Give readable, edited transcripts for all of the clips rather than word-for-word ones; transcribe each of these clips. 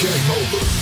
Game over.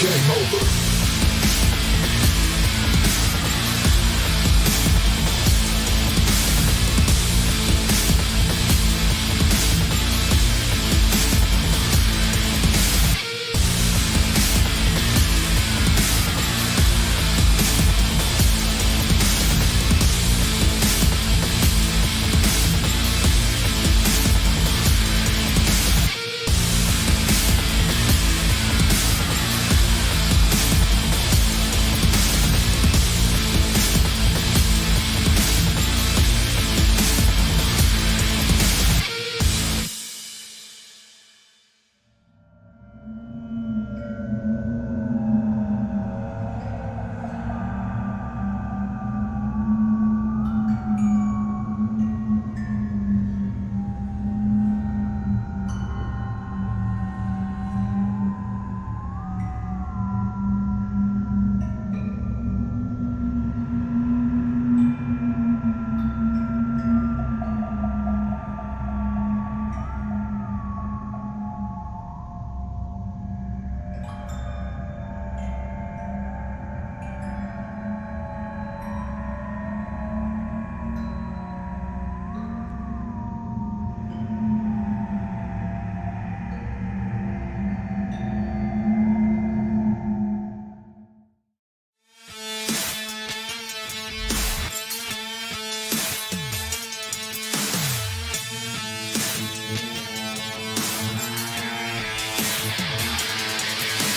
Game over.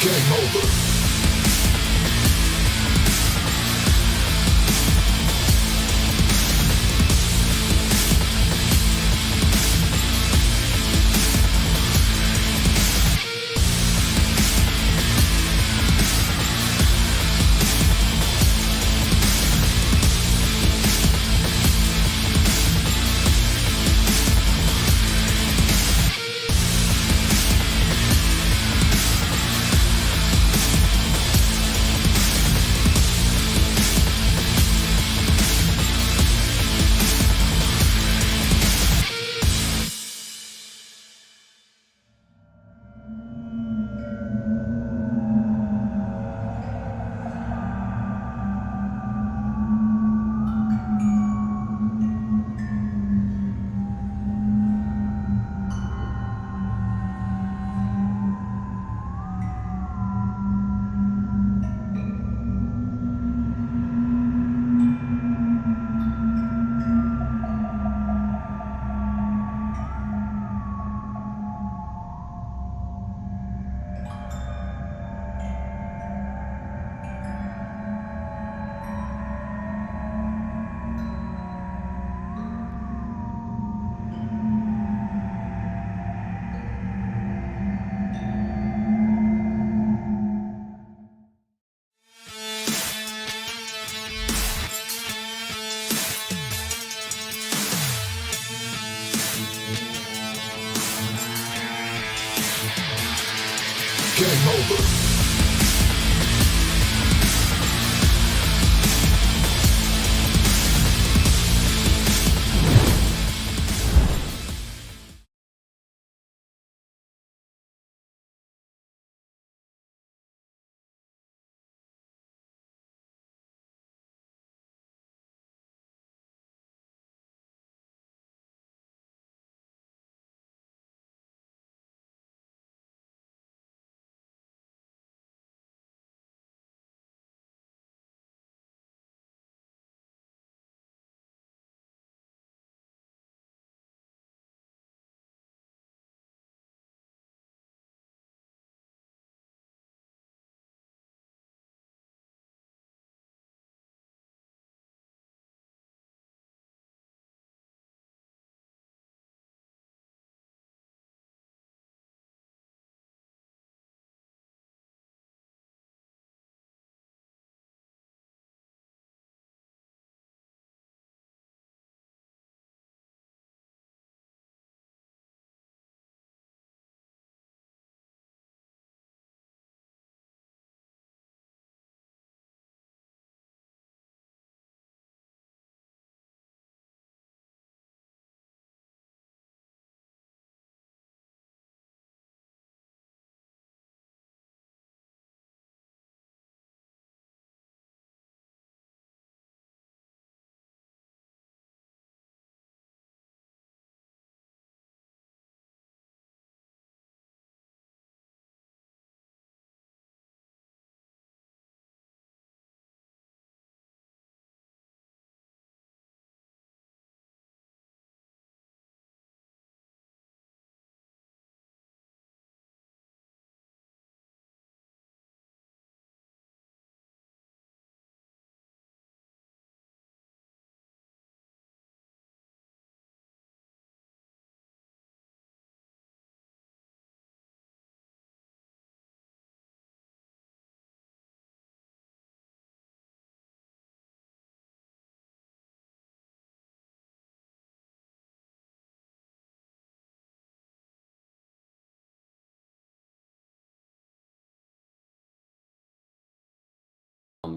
Game over. Game over.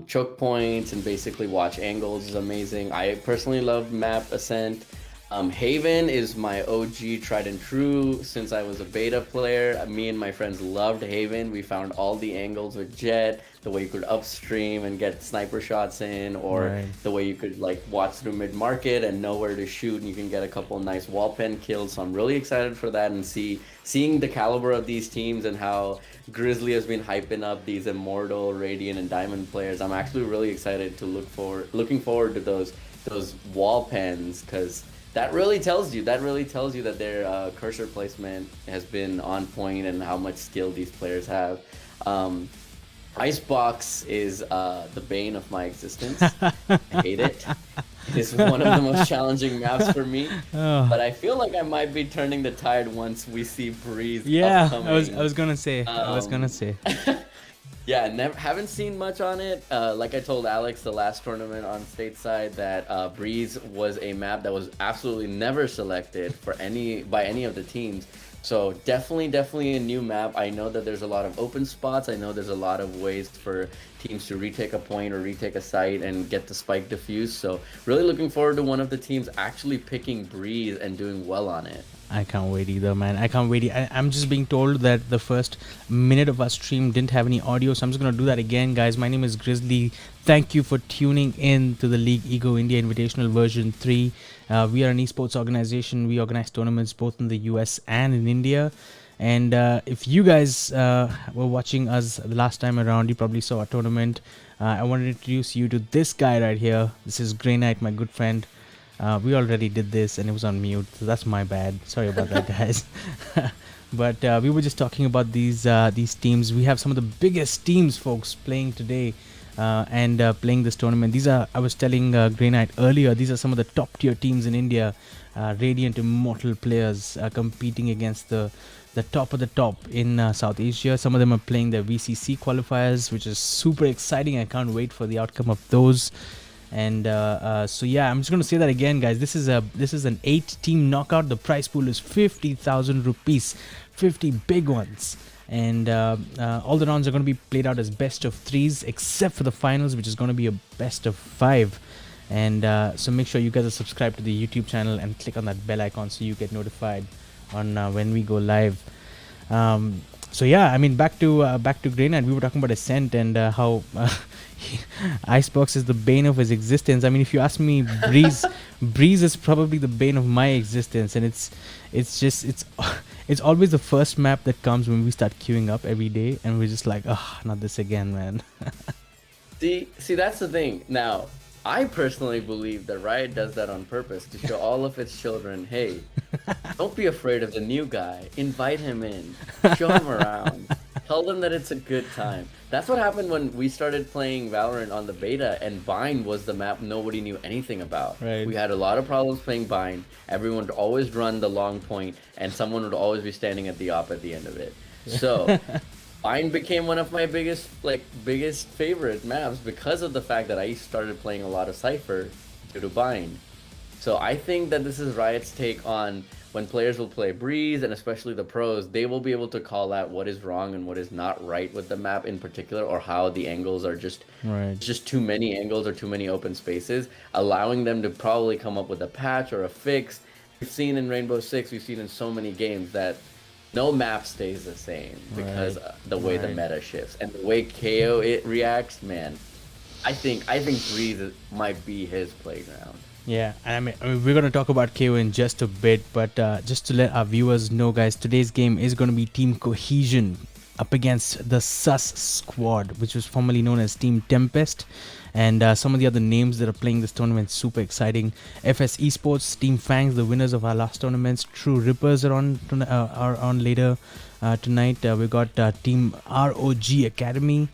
Choke points and basically watch angles is amazing. I personally love map ascent. Haven is my OG tried and true since I was a beta player. Me and my friends loved Haven. We found all the angles with Jet, the way you could upstream and get sniper shots in, or Right. the way you could like watch through mid market and know where to shoot, and you can get a couple nice wall pen kills. So I'm really excited for that and seeing the caliber of these teams and how Grizzly has been hyping up these Immortal, Radiant, and Diamond players. I'm actually really excited to looking forward to those wall pens, because that really tells you that their cursor placement has been on point and how much skill these players have. Um, Icebox is the bane of my existence. I hate it. It is one of the most challenging maps for me. Oh, But I feel like I might be turning the tide once we see Breeze yeah. upcoming. I was gonna say. I was gonna say. Yeah, haven't seen much on it. Like I told Alex the last tournament on stateside that Breeze was a map that was absolutely never selected by any of the teams. So definitely a new map. I know that there's a lot of open spots. I know there's a lot of ways for teams to retake a point or retake a site and get the spike diffused. So really looking forward to one of the teams actually picking Breeze and doing well on it. I can't wait either, man. I can't wait. I'm just being told that the first minute of our stream didn't have any audio, so I'm just gonna do that again, guys. My name is Grizzly. Thank you for tuning in to the League Ego India Invitational version 3. We are an esports organization. We organize tournaments both in the US and in India. And if you guys were watching us the last time around, you probably saw our tournament. I want to introduce you to this guy right here. This is Grey Knight, my good friend. We already did this and it was on mute, so that's my bad. Sorry about that, guys. But we were just talking about these teams. We have some of the biggest teams, folks, playing today and playing this tournament. These are, I was telling Grey Knight earlier, these are some of the top tier teams in India. Radiant Immortal players competing against the top of the top in South Asia. Some of them are playing their VCC qualifiers, which is super exciting. I can't wait for the outcome of those. And so yeah, I'm just gonna say that again, guys. This is an 8-team knockout. The prize pool is 50,000 rupees, 50 big ones. and all the rounds are going to be played out as best of threes, except for the finals, which is going to be a best of 5. And so make sure you guys are subscribed to the YouTube channel and click on that bell icon so you get notified on when we go live. So yeah, I mean, back to Grey Knight. We were talking about Ascent and how Icebox is the bane of his existence. I mean, if you ask me, Breeze is probably the bane of my existence, and it's always the first map that comes when we start queuing up every day, and we're just like, oh, not this again, man. See, that's the thing. Now, I personally believe that Riot does that on purpose to show all of its children, hey, don't be afraid of the new guy. Invite him in. Show him around. Tell them that it's a good time. That's what happened when we started playing Valorant on the beta, and Bind was the map nobody knew anything about. Right. We had a lot of problems playing Bind. Everyone would always run the long point, and someone would always be standing at the op at the end of it. So Bind became one of my biggest favorite maps because of the fact that I started playing a lot of Cypher due to Bind. So I think that this is Riot's take on when players will play Breeze, and especially the pros, they will be able to call out what is wrong and what is not right with the map in particular, or how the angles are just too many angles or too many open spaces, allowing them to probably come up with a patch or a fix. We've seen in Rainbow Six, we've seen in so many games that no map stays the same because the way the meta shifts and the way KO it reacts. Man, I think Breeze might be his playground. Yeah, and I mean, we're going to talk about KO in just a bit, but just to let our viewers know, guys, today's game is going to be Team Cohesion up against the Sus Squad, which was formerly known as Team Tempest, and some of the other names that are playing this tournament. Super exciting. FS Esports, Team Fangs, the winners of our last tournaments. True Rippers are on later tonight. We got Team ROG Academy,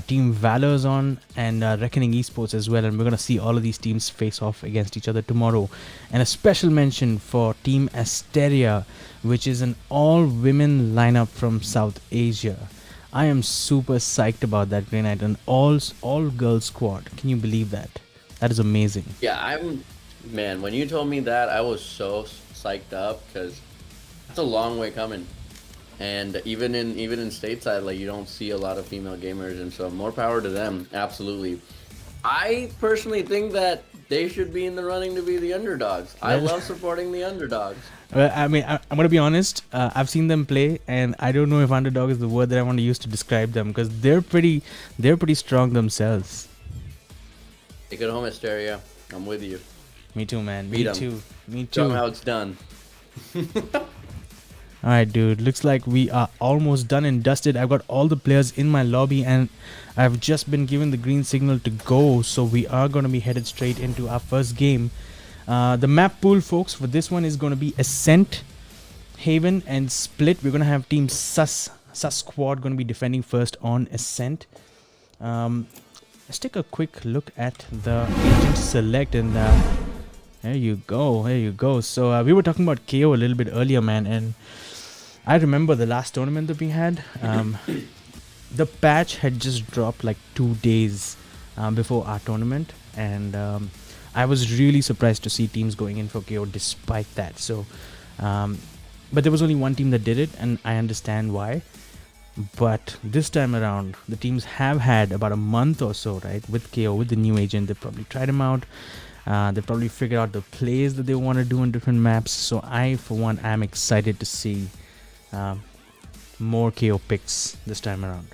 Team Valor's on, and Reckoning Esports as well. And we're going to see all of these teams face off against each other tomorrow. And a special mention for Team Asteria, which is an all-women lineup from South Asia. I am super psyched about that, Grey Knight, an all-girls squad. Can you believe that? That is amazing. Yeah, man, when you told me that, I was so psyched up because it's a long way coming. And even in stateside, like, you don't see a lot of female gamers, and so more power to them. Absolutely. I personally think that they should be in the running to be the underdogs. I love supporting the underdogs. I mean, I'm going to be honest. I've seen them play, and I don't know if underdog is the word that I want to use to describe them, because they're pretty strong themselves. Take it home, Asteria. I'm with you. Me too, man. Beat Me 'em. too. Me Show 'em too. how it's done. Alright, dude, looks like we are almost done and dusted. I've got all the players in my lobby, and I've just been given the green signal to go, so we are going to be headed straight into our first game. The map pool, folks, for this one is going to be Ascent, Haven, and Split. We're going to have Team Sus Squad going to be defending first on Ascent. Let's take a quick look at the agent select, and there you go. So we were talking about KO a little bit earlier, man, and I remember the last tournament that we had. The patch had just dropped like 2 days before our tournament, and I was really surprised to see teams going in for KO despite that. So, but there was only one team that did it, and I understand why. But this time around, the teams have had about a month or so, right, with KO, with the new agent. They probably tried him out. They probably figured out the plays that they want to do on different maps. So I, for one, am excited to see more KO picks this time around.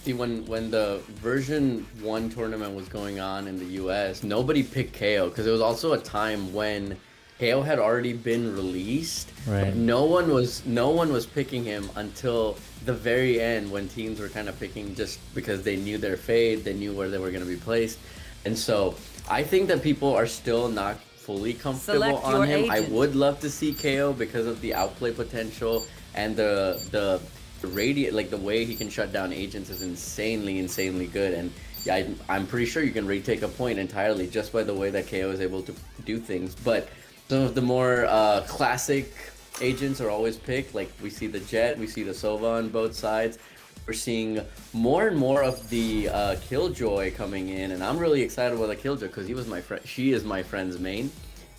See, when the version 1 tournament was going on in the US, nobody picked KO because it was also a time when KO had already been released. Right. No one was picking him until the very end, when teams were kind of picking just because they knew their fate, they knew where they were going to be placed. And so I think that people are still not fully comfortable on him. I would love to see KO because of the outplay potential, and the radiant, like the way he can shut down agents is insanely good. And yeah, I'm pretty sure you can retake a point entirely just by the way that KO is able to do things. But some of the more classic agents are always picked. Like we see the Jet, we see the Sova on both sides. We're seeing more and more of the Killjoy coming in, and I'm really excited about the Killjoy because he was my friend. She is my friend's main,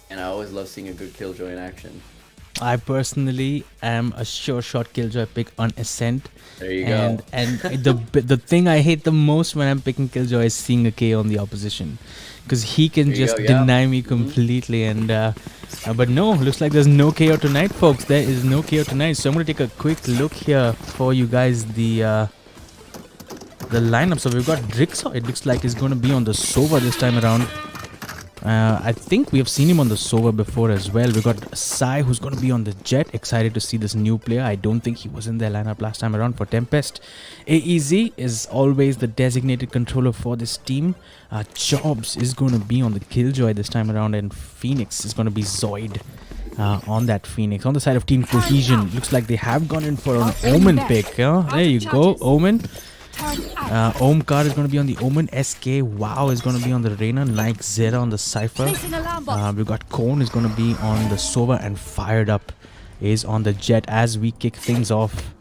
and I always love seeing a good Killjoy in action. I personally am a sure shot killjoy pick on Ascent. There you and go. and the thing I hate the most when I'm picking killjoy is seeing a KO on the opposition, because he can There you just go, yeah. deny me completely. And but no, looks like there's no KO tonight, folks. There is no KO tonight. So I'm gonna take a quick look here for you guys. The lineup. So we've got Drixor. It looks like he's going to be on the Sova this time around. I think we have seen him on the Sova before as well. We've got Sai, who's going to be on the Jet. Excited to see this new player. I don't think he was in their lineup last time around for Tempest. AEZ is always the designated controller for this team. Jobs is going to be on the Killjoy this time around. And Phoenix is going to be Zoid on that Phoenix. On the side of Team Cohesion, looks like they have gone in for an Omen pick. There you go, Omen. Omkar is going to be on the Omen. SK Wow is going to be on the Reina. Like Zera on the Cypher. We've got Cone is going to be on the Sova, and Fired Up is on the Jet as we kick things off.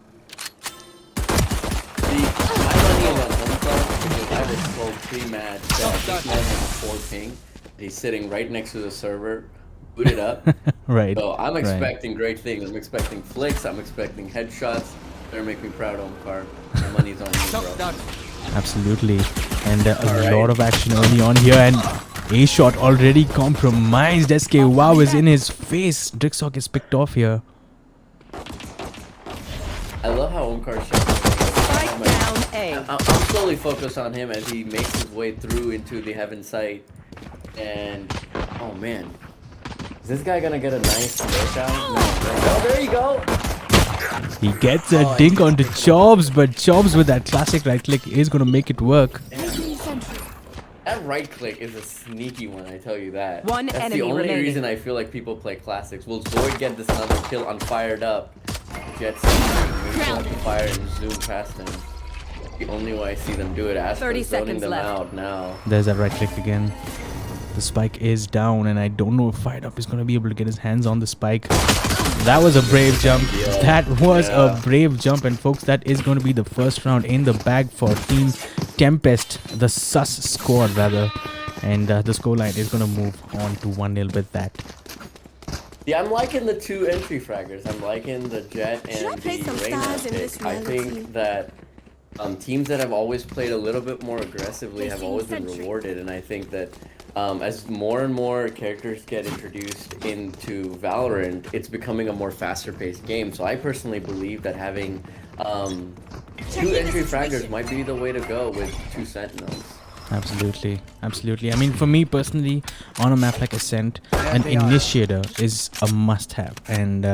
Pre-match, he's a 4 ping. He's sitting right next to the server, booted up. Right. So I'm expecting great things. I'm expecting flicks. I'm expecting headshots. Better make me proud, Omkar. My money's on you, bro. Absolutely. And a lot of action early on here, and A shot already compromised. SK Wow is in his face. Drixor gets picked off here. I love how Omkar I'm slowly focused on him as he makes his way through into the heaven site. And oh man, is this guy gonna get a nice breakout? No. Oh, there you go. He gets a dink onto Jobs, but Jobs with that classic right click is going to make it work. That right click is a sneaky one, I tell you that. That's the only reason I feel like people play classics. Will Zoid get this another kill on Fired Up? Gets fire and zoom past him. The only way I see them do it. As 30 seconds them left. out now. There's that right click again. The spike is down, and I don't know if Fired Up is going to be able to get his hands on the spike. That was a brave jump. That was a brave jump. And folks, that is going to be the first round in the bag for Team Tempest, the sus squad rather. And the scoreline is going to move on to 1-0 with that. Yeah, I'm liking the 2 entry fraggers. I'm liking the Jet and the Reina pick. I think that teams that have always played a little bit more aggressively have always been rewarded. And I think that as more and more characters get introduced into Valorant, it's becoming a more faster-paced game. So I personally believe that having 2 entry fraggers might be the way to go with 2 Sentinels. Absolutely, absolutely. I mean, for me personally, on a map like Ascent, an initiator is a must-have. And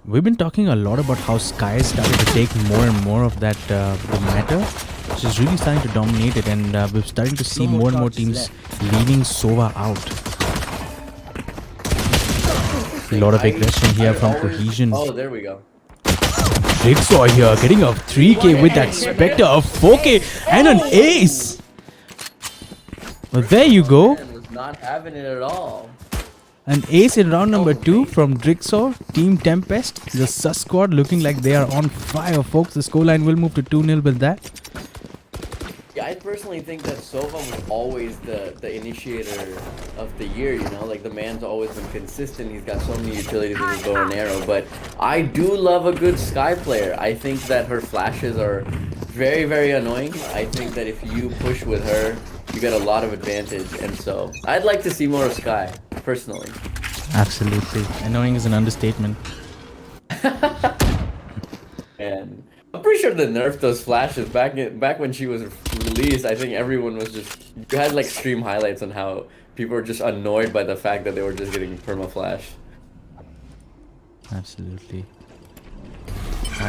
we've been talking a lot about how Sky is starting to take more and more of that the meta, which is really starting to dominate it. And we're starting to see more and more teams leaving Sova out. A lot of aggression here from Cohesion. Oh, there we go. Drixor here getting a 3k with that Spectre, a 4k and an ace. Well, there you go. Man was not having it at all. An ace in round number 2 from Drixor. Team Tempest, the sus squad, looking like they are on fire, folks. The scoreline will move to 2-0 with that. Yeah, I personally think that Sova was always the initiator of the year, you know? Like, the man's always been consistent. He's got so many utilities with his bow and arrow. But I do love a good Sky player. I think that her flashes are very, very annoying. I think that if you push with her, you get a lot of advantage. And so I'd like to see more of Sky, personally. Absolutely. Annoying is an understatement. And I'm pretty sure they nerfed those flashes back when she was released. I think everyone was just, you had like stream highlights on how people were just annoyed by the fact that they were just getting perma flash. Absolutely.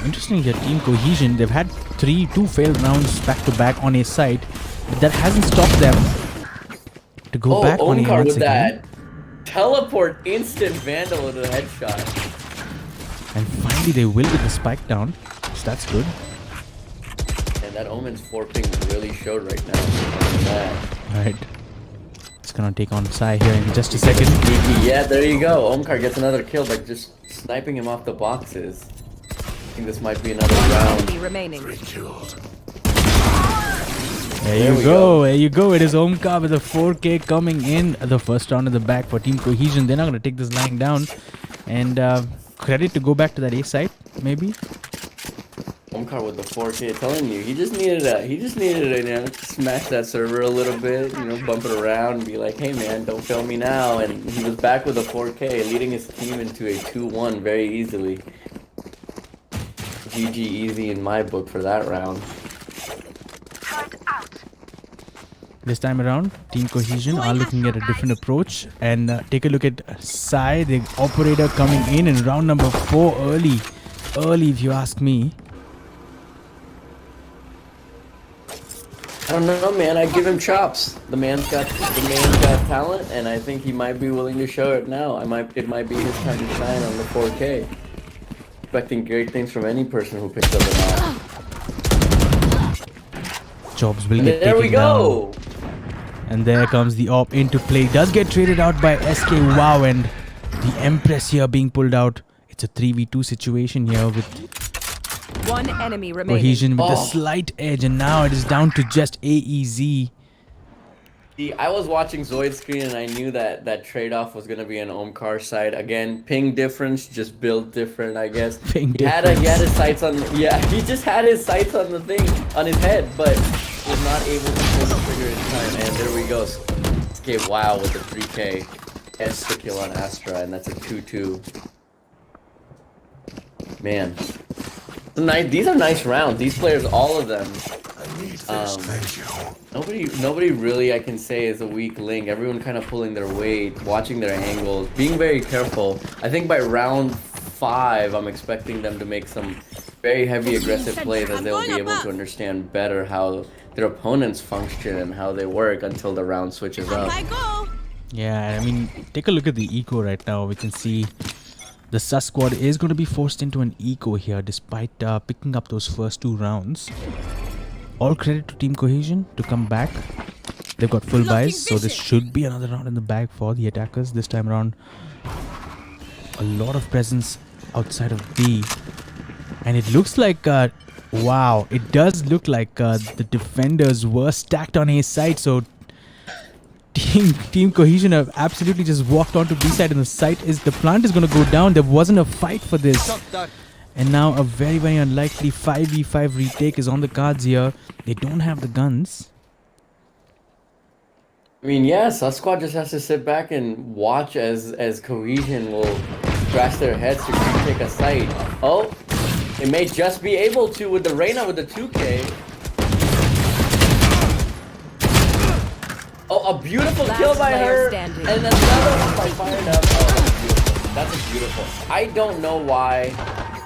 Interesting, their Team Cohesion, they've had 2 failed rounds back to back on a side, but that hasn't stopped them to go back on a Omkar once with again. that teleport instant vandal with a headshot. And finally they will get the spike down, so that's good. And that Omen's 4 ping really showed right now. Right. It's gonna take on Sai here in just a second. Yeah, there you go. Omkar gets another kill by just sniping him off the boxes. I think this might be another round. There you go. There you go. It is Omkar with a 4k coming in the first round of the back for Team Cohesion. They're not gonna take this lying down. And credit to go back to that A site, maybe. Omkar with the 4K, telling you, he just needed to smash that server a little bit, bump it around and be like, hey man, don't fail me now. And he was back with a 4K, leading his team into a 2-1 very easily. GG easy in my book for that round. This time around, Team Cohesion are looking at a different approach. And take a look at Sai, the operator, coming in round number 4 early. Early, if you ask me. I don't know, man. I give him chops. The man's got talent, and I think he might be willing to show it now. It might be his time to shine on the 4K. Expecting great things from any person who picks up an AWP. Jobs will get There we taken go. down. And there comes the AWP into play. Does get traded out by SK. Wow, and the Empress here being pulled out. It's a 3v2 situation here with one enemy remaining. Cohesion with a slight edge, and now it is down to just AEZ. See, I was watching Zoid's screen and I knew that trade-off was gonna be an Omkar side. Again, ping difference, just build different, I guess. Ping he had his sights on he just had his sights on the thing on his head, but was not able to pull the trigger in time. And there we go. Okay, wow, with the 3K S to kill on Astra, and that's a 2-2. Man. These are nice rounds. These players, all of them. Nobody really, I can say, is a weak link. Everyone kind of pulling their weight, watching their angles, being very careful. I think by round 5, I'm expecting them to make some very heavy aggressive plays, as they'll be able to understand better how their opponents function and how they work until the round switches up. Yeah, I mean, take a look at the eco right now. We can see the Sus squad is going to be forced into an eco here despite picking up those first 2 rounds. All credit to Team Cohesion to come back. They've got full buys, so this should be another round in the bag for the attackers. This time around, a lot of presence outside of B. And it looks like, wow, it does look like the defenders were stacked on A side, so Team Cohesion have absolutely just walked onto B side, and the plant is going to go down. There wasn't a fight for this. And now a very, very unlikely 5v5 retake is on the cards here. They don't have the guns. I mean, yeah, Sus Squad just has to sit back and watch as Cohesion will scratch their heads to retake a site. Oh, it may just be able to with the Reyna with the 2K. Oh, a beautiful kill by her, standing. And another one by fired up. Oh, that's beautiful. I don't know why.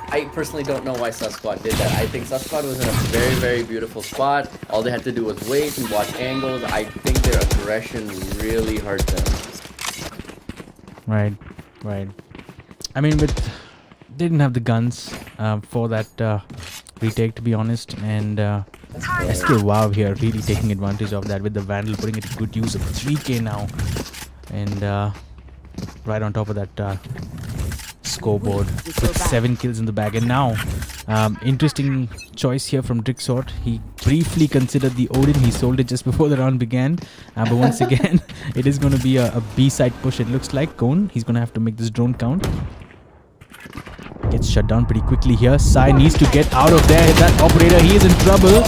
I personally don't know why Sus Squad did that. I think Sus Squad was in a very, very beautiful spot. All they had to do was wait and watch angles. I think their aggression really hurt them. Right. I mean, they didn't have the guns for that retake, to be honest. And SK Wow here really taking advantage of that with the Vandal, putting it to good use of 3K now. And right on top of that scoreboard with 7 kills in the bag. And now interesting choice here from Drixort. He briefly considered the Odin. He sold it just before the round began, but once again it is going to be a B side push. It looks like Cone, he's going to have to make this drone count. Gets shut down pretty quickly here. Sai needs to get out of there. That operator, he is in trouble.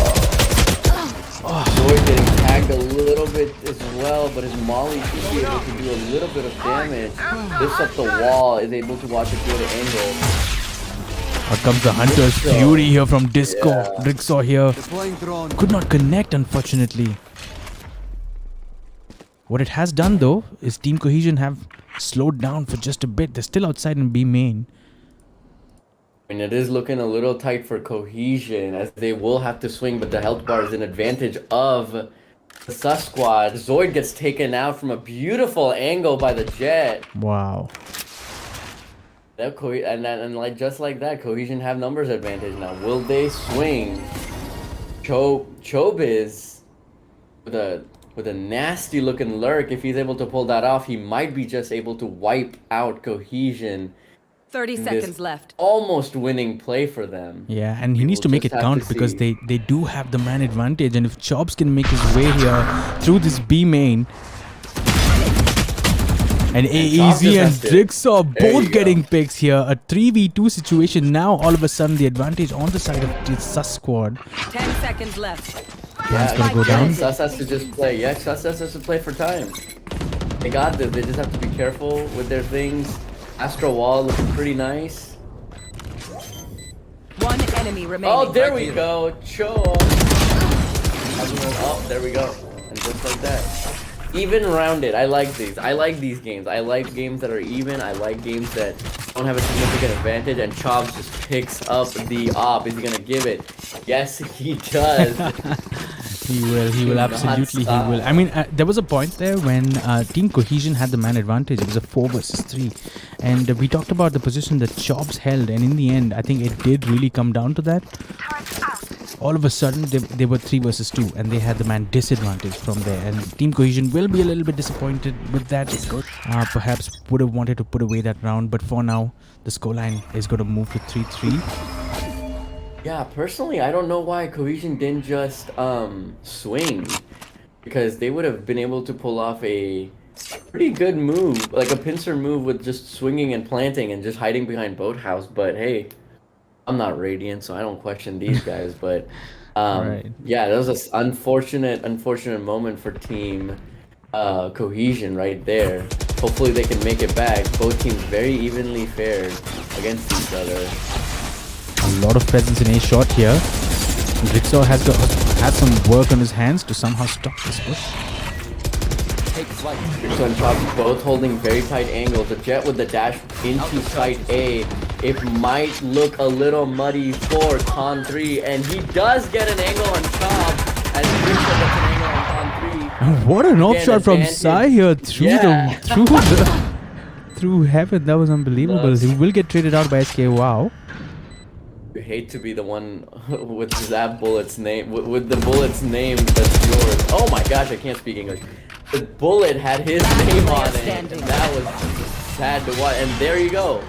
Zoid getting tagged a little bit as well, but his Molly should be able to do a little bit of damage. Lifts up the wall, is able to watch a good angle. Out comes the Hunter's Fury here from Disco. Yeah. Drixor here could not connect, unfortunately. What it has done though is Team Cohesion have slowed down for just a bit. They're still outside in B main. And it is looking a little tight for Cohesion, as they will have to swing, but the health bar is an advantage of the Sus Squad. Zoid gets taken out from a beautiful angle by the Jet. Wow. And like just like that, Cohesion have numbers advantage now. Will they swing? Chobiz with a nasty looking lurk. If he's able to pull that off, he might be just able to wipe out Cohesion. 30 seconds left. Almost winning play for them. Yeah, and he needs to make it count because they do have the man advantage. And if Chops can make his way here through this B main, And And Chop AEZ just and has to- Drixaw There you both go. getting picks here. A 3v2 situation now. All of a sudden, the advantage on the side of the Sus squad. 10 seconds left. Plan's gonna go yeah, down. Sus has to just play. Yeah, Sus has to play for time. They got this. They just have to be careful with their things. Astro Wall looking pretty nice. One enemy remaining. Oh, there we go. Cho. Oh, there we go. And just like that. Even rounded. I like these. I like these games. I like games that are even. I like games that don't have a significant advantage. And Chops just picks up the op. Is he gonna give it? Yes, he does. He will. He will not absolutely. He stop. will. I mean, there was a point there when Team Cohesion had the man advantage. It was a 4 versus 3, and we talked about the position that Chops held. And in the end, I think it did really come down to that. All of a sudden, they were 3 versus 2, and they had the man disadvantage from there. And Team Cohesion will be a little bit disappointed with that. Perhaps would have wanted to put away that round, but for now, the scoreline is going to move to 3-3. Yeah, personally, I don't know why Cohesion didn't just swing, because they would have been able to pull off a pretty good move, like a pincer move with just swinging and planting and just hiding behind Boathouse. But hey, I'm not Radiant, so I don't question these guys. But Right. yeah, that was an unfortunate moment for Team Cohesion right there. Hopefully they can make it back. Both teams very evenly fared against each other. A lot of presence in A shot here. Drixaw has some work on his hands to somehow stop this push. So and Chops both holding very tight angles. The Jet with the dash into site A. It might look a little muddy for Con 3, and he does get an angle on Chop, as Drixaw gets an angle on Con 3. And what an off Again, shot from advantage. Sai here through heaven. That was unbelievable. Nuts. He will get traded out by SK. Wow. You hate to be the one with that bullet's name, with the bullet's name that's yours. Oh my gosh, I can't speak English. The bullet had his name on it, and that was sad to watch. And there you go.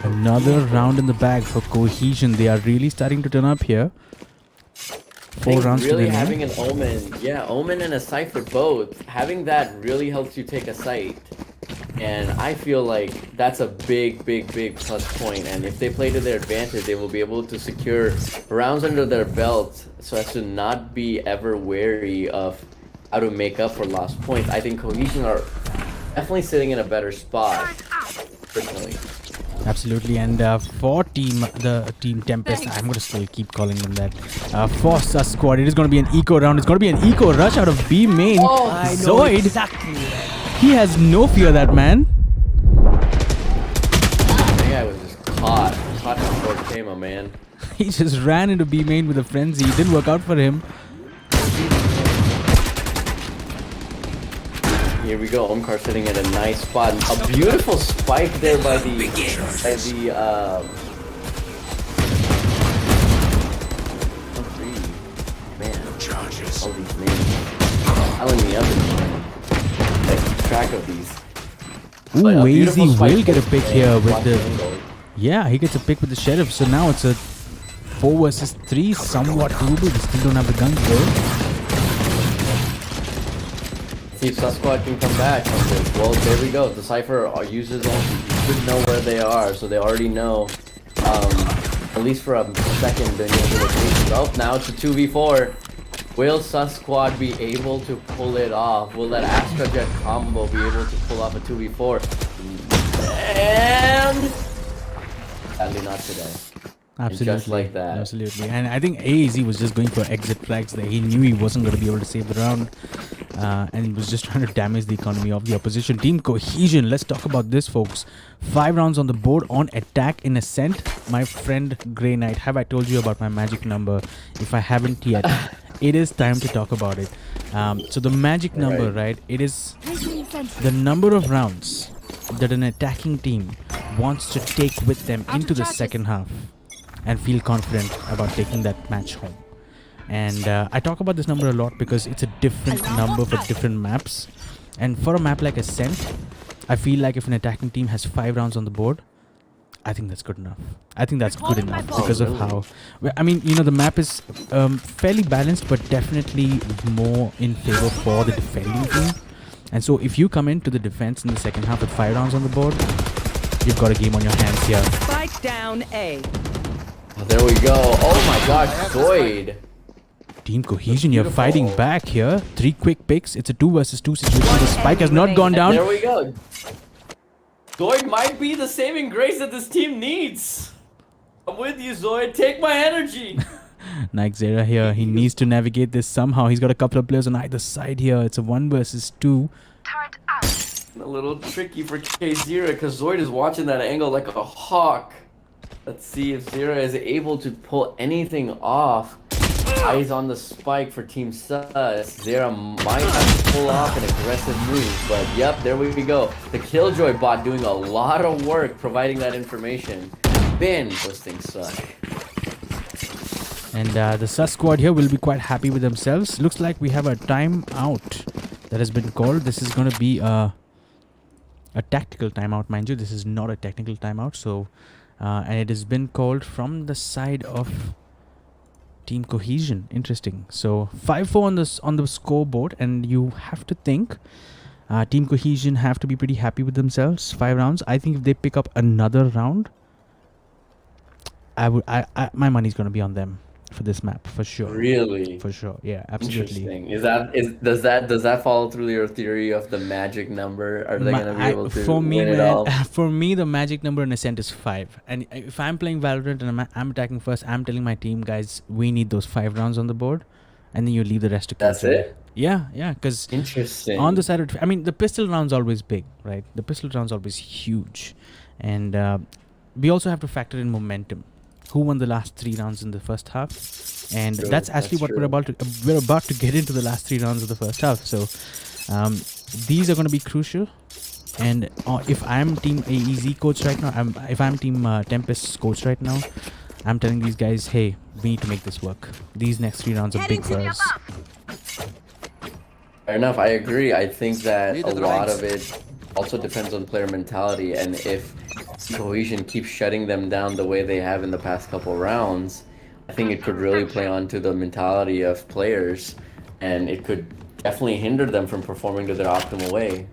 Another round in the bag for Cohesion. They are really starting to turn up here. I 4 think rounds to really the having an Omen, Omen and a Sight for both, having that really helps you take a Sight. And I feel like that's a big plus point. And if they play to their advantage, they will be able to secure rounds under their belt so as to not be ever wary of how to make up for lost points. I think Cohesion are definitely sitting in a better spot, personally. Absolutely, and for the Team Tempest, I'm gonna still keep calling them that. For Sus squad, it is gonna be an eco round. It's gonna be an eco rush out of B main. Zoid, he has no fear, that man. I think I was just caught in 4K, my man. He just ran into B main with a frenzy. It didn't work out for him. Here we go. Omkar sitting in a nice spot. A beautiful spike there by the man. All these names telling me up. I keep track of these. Ooh, But a beautiful AZ spike will get a there, pick man. here with Watch the. angle. Yeah, he gets a pick with the Sheriff. So now it's a 4 versus 3, somewhat doable. They still don't have the guns though. See if Sasquatch can come back. Okay, well, there we go. The Cypher uses them. You should know where they are, so they already know. At least for a second, they know the location. Oh, now it's a 2v4. Will Sasquatch be able to pull it off? Will that Astra Jet combo be able to pull off a 2v4? And sadly not today. Absolutely. Just like that. Absolutely. And I think AZ was just going for exit flags there. He knew he wasn't going to be able to save the round. And he was just trying to damage the economy of the opposition. Team Cohesion, let's talk about this, folks. 5 rounds on the board on attack in Ascent. My friend Grey Knight, have I told you about my magic number? If I haven't yet, it is time to talk about it. So the magic number, right? It is the number of rounds that an attacking team wants to take with them into the second half and feel confident about taking that match home. And I talk about this number a lot because it's a different number for different maps. And for a map like Ascent, I feel like if an attacking team has 5 rounds on the board, I think that's good enough. I think that's good enough because of how... Well, I mean, you know, the map is fairly balanced, but definitely more in favor for the defending team. And so if you come into the defense in the second half with 5 rounds on the board, you've got a game on your hands here. Spike down A. Oh, there we go. Oh my gosh, Zoid. Team Cohesion, you're fighting back here. 3 quick picks. It's a 2 versus 2 situation. The spike has not gone down. There we go. Zoid might be the saving grace that this team needs. I'm with you, Zoid. Take my energy. Nike Zera here. He needs to navigate this somehow. He's got a couple of players on either side here. It's a 1 versus 2. A little tricky for K0 because Zoid is watching that angle like a hawk. Let's see if Zera is able to pull anything off. Eyes on the spike for Team Sus. Zera might have to pull off an aggressive move, but yep, there we go. The Killjoy bot doing a lot of work providing that information. Bin posting Sus. And the Sus squad here will be quite happy with themselves. Looks like we have a timeout that has been called. This is going to be a tactical timeout, mind you. This is not a technical timeout. So, and it has been called from the side of Team Cohesion. Interesting. So 5-4 on the scoreboard, and you have to think Team Cohesion have to be pretty happy with themselves. 5 rounds. I think if they pick up another round, my money's going to be on them for this map for sure. Really? For sure. Yeah, absolutely. Interesting. Does that follow through your theory of the magic number? Are they going to be able to for me, win it man, all? for me, the magic number in Ascent is 5. And if I'm playing Valorant and I'm attacking first, I'm telling my team, guys, we need those 5 rounds on the board, and then you leave the rest to That's control. it? Yeah, because Interesting. on the side of, I mean, the pistol round's always big, right? The pistol round's always huge, and we also have to factor in momentum. Who won the last 3 rounds in the first half? And True, that's actually what we're about to get into the last 3 rounds of the first half. So these are going to be crucial. And if I'm Team AEZ coach right now, if I'm Team Tempest coach right now, I'm telling these guys, hey, we need to make this work. These next 3 rounds are big for us. Fair enough. I agree. I think that a lot of it also depends on player mentality, and if Cohesion keeps shutting them down the way they have in the past couple rounds, I think it could really play onto the mentality of players, and it could definitely hinder them from performing to their optimal way.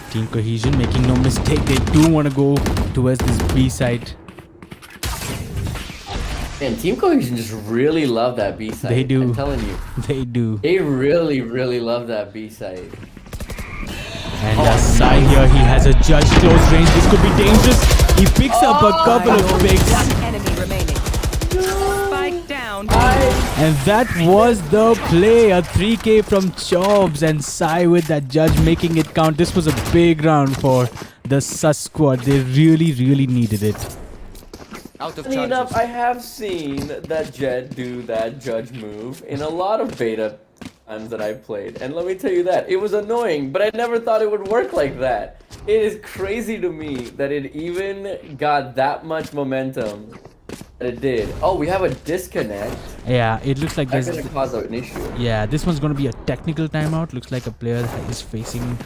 Team Cohesion making no mistake. They do want to go towards this B side. And Team Cohesion just really love that B side. They do. I'm telling you. They do. They really, really love that B side. And Sai here, he has a judge close range. This could be dangerous. He picks up a couple of picks. One enemy remaining. Spike down. And that was the play. A 3K from Chobs, and Sai with that judge making it count. This was a big round for the Sus squad. They really, really needed it. Funny enough, I have seen that Jet do that judge move in a lot of beta times that I played, and let me tell you that it was annoying, but I never thought it would work like that. It is crazy to me that it even got that much momentum that it did. Oh, we have a disconnect. Yeah, it looks like That's there's... gonna cause an issue. Yeah, this one's going to be a technical timeout. Looks like a player is facing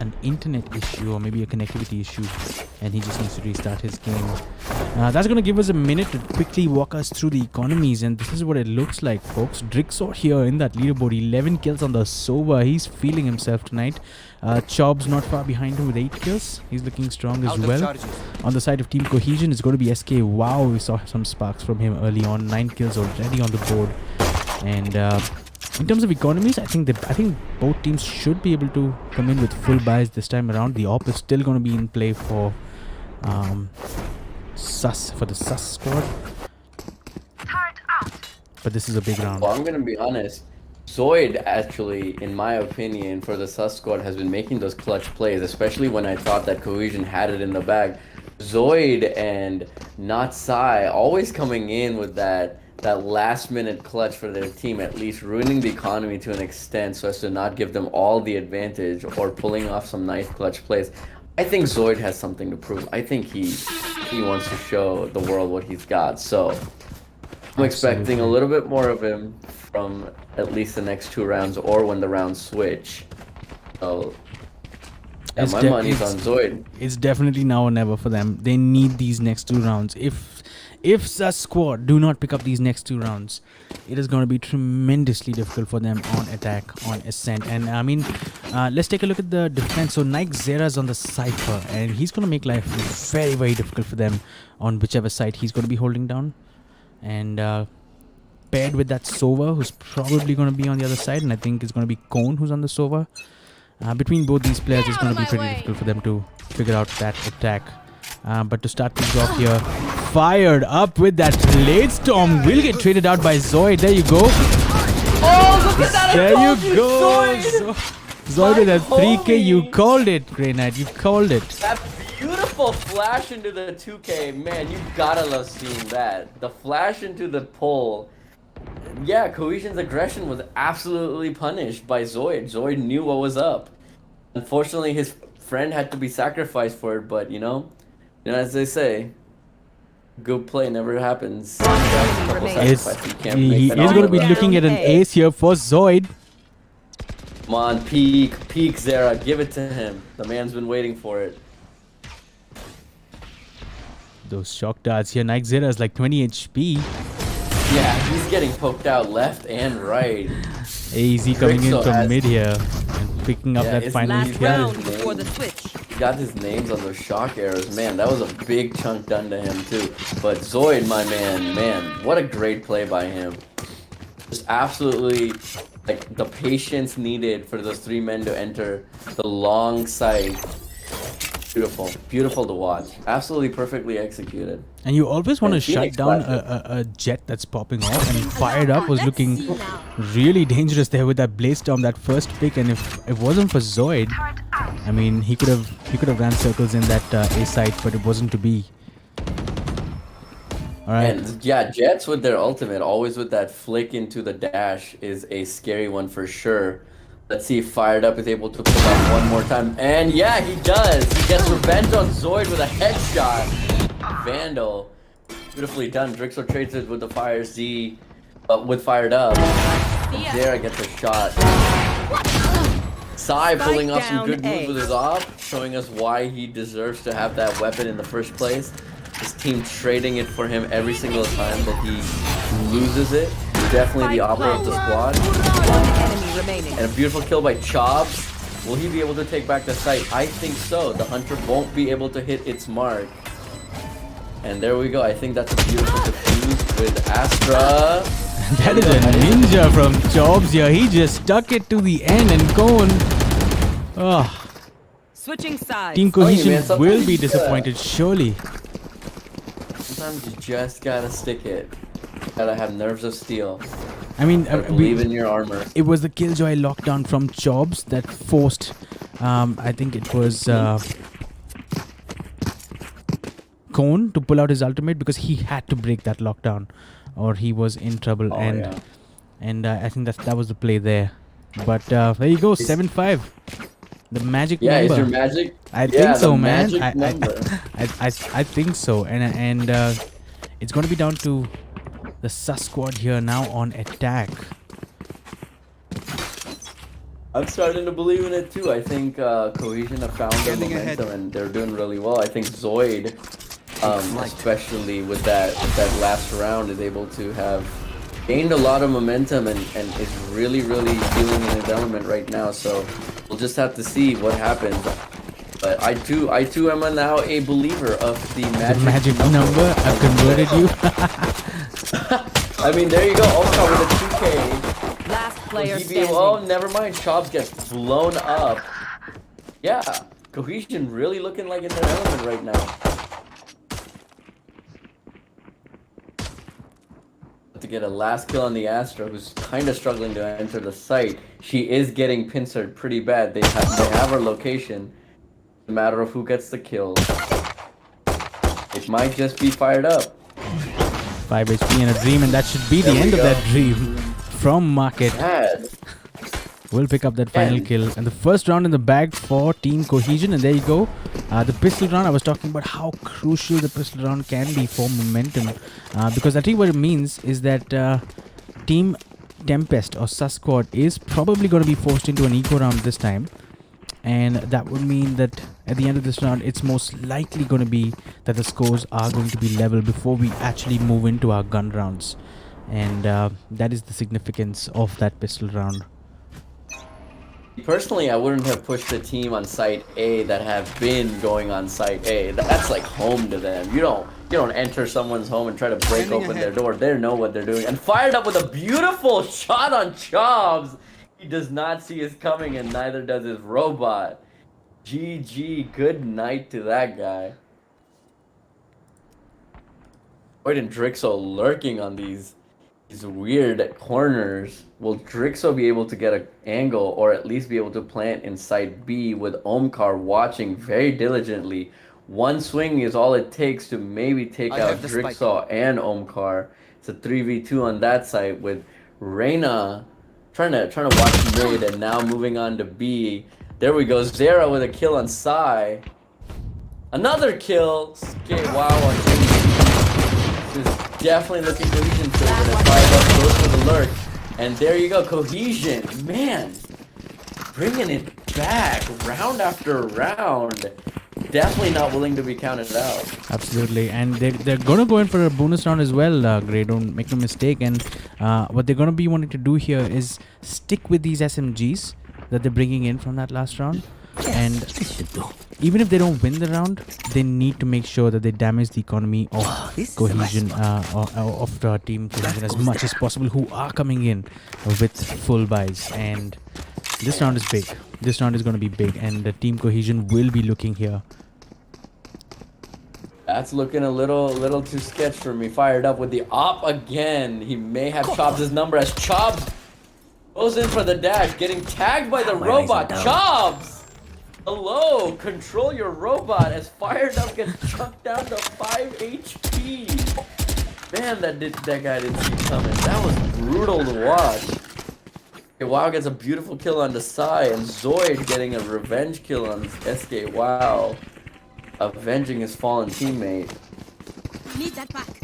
an internet issue or maybe a connectivity issue, and he just needs to restart his game. That's going to give us a minute to quickly walk us through the economies, and this is what it looks like, folks. Drixor here in that leaderboard, 11 kills on the Sova. He's feeling himself tonight. Chob's not far behind him with 8 kills. He's looking strong as well. On the side of Team Cohesion, it's going to be SK. Wow, we saw some sparks from him early on. 9 kills already on the board. And in terms of economies, I think both teams should be able to come in with full buys this time around. The AWP is still going to be in play for the Sus squad. But this is a big round. Well, I'm gonna be honest. Zoid actually, in my opinion, for the Sus squad has been making those clutch plays, especially when I thought that Cohesion had it in the bag. Zoid and not Sai always coming in with that last minute clutch for their team, at least ruining the economy to an extent so as to not give them all the advantage or pulling off some nice clutch plays. I think Zoid has something to prove. I think he wants to show the world what he's got. So I'm expecting a little bit more of him from at least the next 2 rounds or when the rounds switch. So Yeah, my money's on Zoid. It's definitely now or never for them. They need these next 2 rounds. If Sus squad do not pick up these next 2 rounds, it is going to be tremendously difficult for them on attack, on ascent. And I mean, let's take a look at the defense. So Nike Zera's on the Cypher, and he's going to make life very, very difficult for them on whichever side he's going to be holding down. And paired with that Sova, who's probably going to be on the other side, and I think it's going to be Cone who's on the Sova. Between both these players, it's going to be pretty difficult for them to figure out that attack. But to start things off here, fired up with that Blade Storm, will get traded out by Zoid. There you go. Oh, look at that! There you go. Zoid! Zoid with a 3K. homie. You called it, Grey Knight. You called it. That beautiful flash into the 2K, man, you gotta love seeing that. The flash into the pole. Yeah, Cohesion's aggression was absolutely punished by Zoid. Zoid knew what was up. Unfortunately, his friend had to be sacrificed for it, but you know as they say, good play never happens. He's going to be looking at an ace here for Zoid. Come on, peak Zera, give it to him. The man's been waiting for it. Those shock darts here. Nike Zera is like 20 HP. Yeah, he's getting poked out left and right. AZ coming in from mid here and picking up that final Last kill. round before the switch. He got his names on those shock arrows. Man, that was a big chunk done to him too. But Zoid, my man, what a great play by him. Just absolutely, like, the patience needed for those 3 men to enter the long side. Beautiful to watch. Absolutely perfectly executed. And you always want to And shut Phoenix down classic. a jet that's popping off, and fired up was looking really dangerous there with that Blaze Storm, that first pick. And if it wasn't for Zoid, I mean, he could have ran circles in that A site, but it wasn't to be. All right. And yeah, Jets with their ultimate, always with that flick into the dash, is a scary one for sure. Let's see if Fired Up is able to pull out one more time. And yeah, he does. He gets revenge on Zoid with a headshot. Vandal. Beautifully done. Drixel trades it with the Fire Z, with Fired Up. Zera gets a shot. Sai pulling off some good moves with his off, showing us why he deserves to have that weapon in the first place. His team trading it for him every single time that he loses it. Definitely the opera of the squad. One enemy remaining. And a beautiful kill by Chobs. Will he be able to take back the site? I think so. The Hunter won't be able to hit its mark. And there we go. I think that's a beautiful defuse with Astra. That is a ninja from Chobs here. He just stuck it to the end and gone. Oh, Switching sides. Team Cohesion man, sometimes will be you disappointed, surely. Sometimes you just gotta stick it. Gotta have nerves of steel. I mean, Believe in your armor. it was the Killjoy lockdown from Chobs that forced, I think it was Cone to pull out his ultimate, because he had to break that lockdown or he was in trouble. And I think that was the play there. But there you go, 7-5. The magic Yeah, number. is your magic? I think so, the man. magic number. I think so. And it's going to be down to the Sus squad here now on attack. I'm starting to believe in it too. I think Cohesion have found their momentum and they're doing really well. I think Zoid, especially with that last round, is able to have gained a lot of momentum and is really feeling in his element right now. So we'll just have to see what happens. But I too am now a believer of the magic number. I've converted you. I mean, there you go. Also with a 2K. Last player standing. Oh, never mind. Chobs gets blown up. Yeah, Cohesion really looking like in their element right now. To get a last kill on the Astra, who's kind of struggling to enter the site. She is getting pincered pretty bad. They have her location. It's a matter of who gets the kill. It might just be Fired Up. 5 HP and a dream, and that should be the end of that dream from Market. Bad. We'll pick up that final kill. And the first round in the bag for Team Cohesion. And there you go. The pistol round, I was talking about how crucial the pistol round can be for momentum. Because I think what it means is that Team Tempest or Sus Squad is probably going to be forced into an eco round this time. and that would mean that at the end of this round, it's most likely going to be that the scores are going to be level before we actually move into our gun rounds, and that is the significance of that pistol round. Personally, I wouldn't have pushed the team on site A that have been going on site A. That's like home to them. You don't enter someone's home and try to break open their door. They know what they're doing. And fired up with a beautiful shot on Chobs. He does not see us coming, and neither does his robot. GG, good night to that guy. Void and Drixo lurking on these weird corners. Will Drixo be able to get an angle or at least be able to plant in side B with Omkar watching very diligently? One swing is all it takes to maybe take out Drixo and Omkar. It's a 3v2 on that side with Reyna trying to watch mid and now moving on to B. There we go. Zera with a kill on Sai. Another kill. Okay, wow on JDC. This is definitely looking Cohesion children and fired up goes for the lurk. And there you go, Cohesion. Man, bringing it back round after round. Definitely not willing to be counted out. Absolutely, and they're gonna go in for a bonus round as well, Gray, don't make no mistake. And what they're gonna be wanting to do here is stick with these SMGs that they're bringing in from that last round. And even if they don't win the round, they need to make sure that they damage the economy of Cohesion, of Team Cohesion as much as possible, who are coming in with full buys. And this round is big. This round is going to be big, and the Team Cohesion will be looking here. That's looking a little too sketch for me. Fired up with the op again. He may have Chobs' number as Chobs goes in for the dash, getting tagged by the robot. Chobs! Hello, control your robot as Fired Up gets chucked down to 5 HP. Man, that guy didn't see coming. That was brutal to watch. Okay, WoW gets a beautiful kill on Desai, and Zoid getting a revenge kill on SK. WoW, avenging his fallen teammate. Need that back.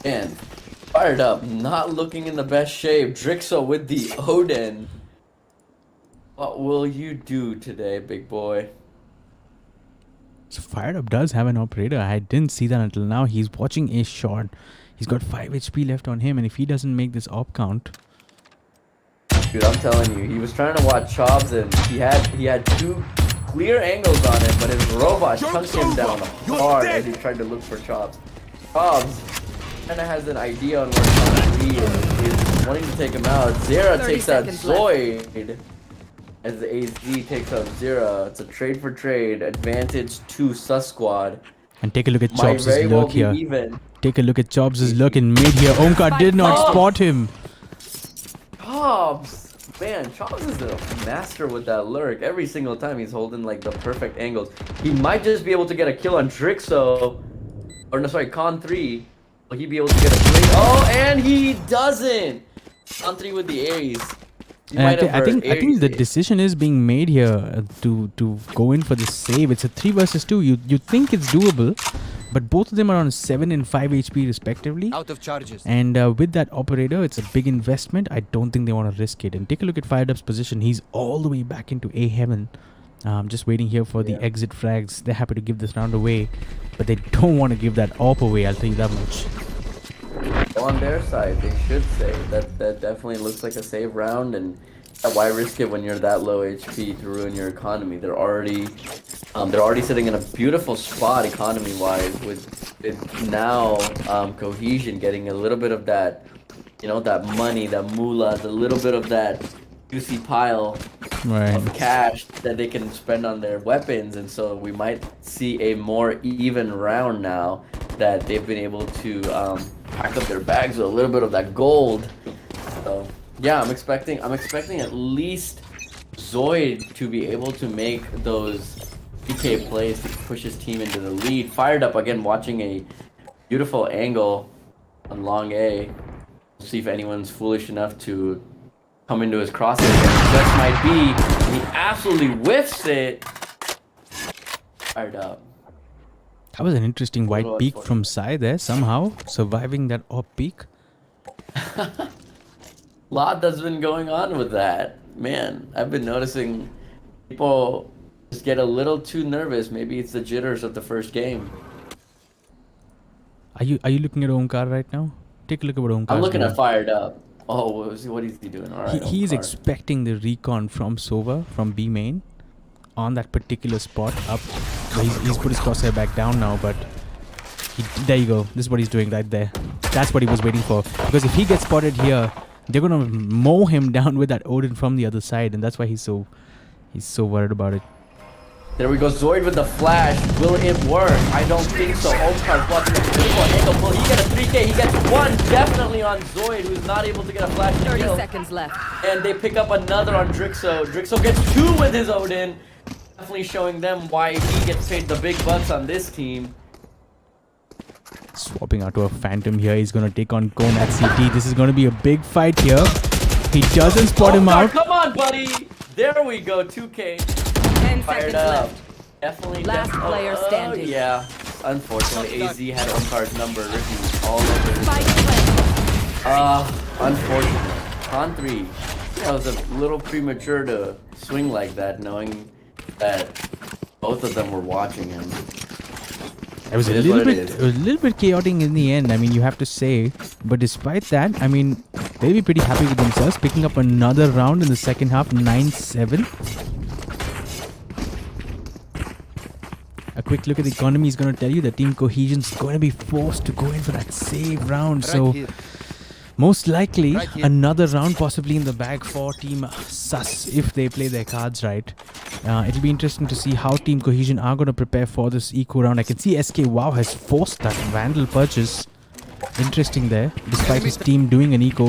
And Fired Up, not looking in the best shape. Drixo with the Odin. What will you do today, big boy? So Fired Up does have an operator. I didn't see that until now. He's watching a shot. He's got 5 HP left on him, and if he doesn't make this op count... Dude, I'm telling you, he was trying to watch Chobs, and he had 2 clear angles on him, but his robot chunked him down hard as he tried to look for Chobs. Chobs kind of has an idea on where Chobs is wanting to take him out. Zera takes out Zoid. As the AZ takes out Zera. It's a trade for trade. Advantage to Sus Squad. And take a look at Chobs' lurk here. Even. Take a look at Chobs' lurk in mid here. Omkar did not spot him. Chobs! Man, Chobs is a master with that lurk. Every single time he's holding like the perfect angles. He might just be able to get a kill on Drixo. Or no, sorry, Con 3. Will he be able to get a kill? Oh, and he doesn't! Con 3 with the Aries. I think the decision is being made here to go in for this save. It's a 3 versus 2. You think it's doable, but both of them are on 7 and 5 HP respectively. Out of charges. And with that operator, it's a big investment. I don't think they want to risk it. And take a look at Fired Up's position. He's all the way back into A heaven. Just waiting here for the exit frags. They're happy to give this round away, but they don't want to give that op away. I'll tell you that much. On their side, they should save. That definitely looks like a save round, and why risk it when you're that low HP to ruin your economy? They're already sitting in a beautiful spot economy-wise with now Cohesion getting a little bit of that, that money, that moolah, a little bit of that juicy pile of cash that they can spend on their weapons, and so we might see a more even round now that they've been able to pack up their bags with a little bit of that gold. So yeah, I'm expecting at least Zoid to be able to make those PK plays to push his team into the lead. Fired Up again, watching a beautiful angle on long A. We'll see if anyone's foolish enough to come into his crosshairs. It just might be. And he absolutely whiffs it. Fired Up. That was an interesting white peak from Sai there, somehow surviving that op peak. Lot that's been going on with that. Man, I've been noticing people just get a little too nervous. Maybe it's the jitters of the first game. Are you looking at Omkar right now? Take a look at what Omkar. I'm looking at Fired Up. Oh, what is he doing? All right, He's Omkar. expecting the recon from Sova, from B main, on that particular spot up. He's put his crosshair back down now, but there you go. This is what he's doing right there. That's what he was waiting for. Because if he gets spotted here, they're gonna mow him down with that Odin from the other side, and that's why he's so worried about it. There we go, Zoid with the flash. Will it work? I don't think so. Omkar's watching the beautiful angle. Will he get a 3K? He gets one definitely on Zoid, who's not able to get a flash to 30 kill. seconds left. And they pick up another on Drixo. Drixo gets two with his Odin. Definitely showing them why he gets paid the big bucks on this team. Swapping out to a Phantom here. He's gonna take on Cone at CT. This is gonna be a big fight here. He doesn't spot him out. Come on, buddy. There we go, 2K. 10 Fired seconds up. left. Definitely. Last player standing. Yeah. Unfortunately, AZ had Omkar's number written all over his. Spike planted. Unfortunate. On 3. That was a little premature to swing like that, knowing that both of them were watching him. It was a little bit chaotic in the end. I mean, you have to say, but despite that, I mean, they'll be pretty happy with themselves, picking up another round in the second half, 9-7. A quick look at the economy is going to tell you that Team Cohesion's going to be forced to go in for that save round. So most likely another round possibly in the bag for Team Sus if they play their cards right. It'll be interesting to see how Team Cohesion are going to prepare for this eco round. I can see SK Wow has forced that Vandal purchase. Interesting there, despite his team doing an eco.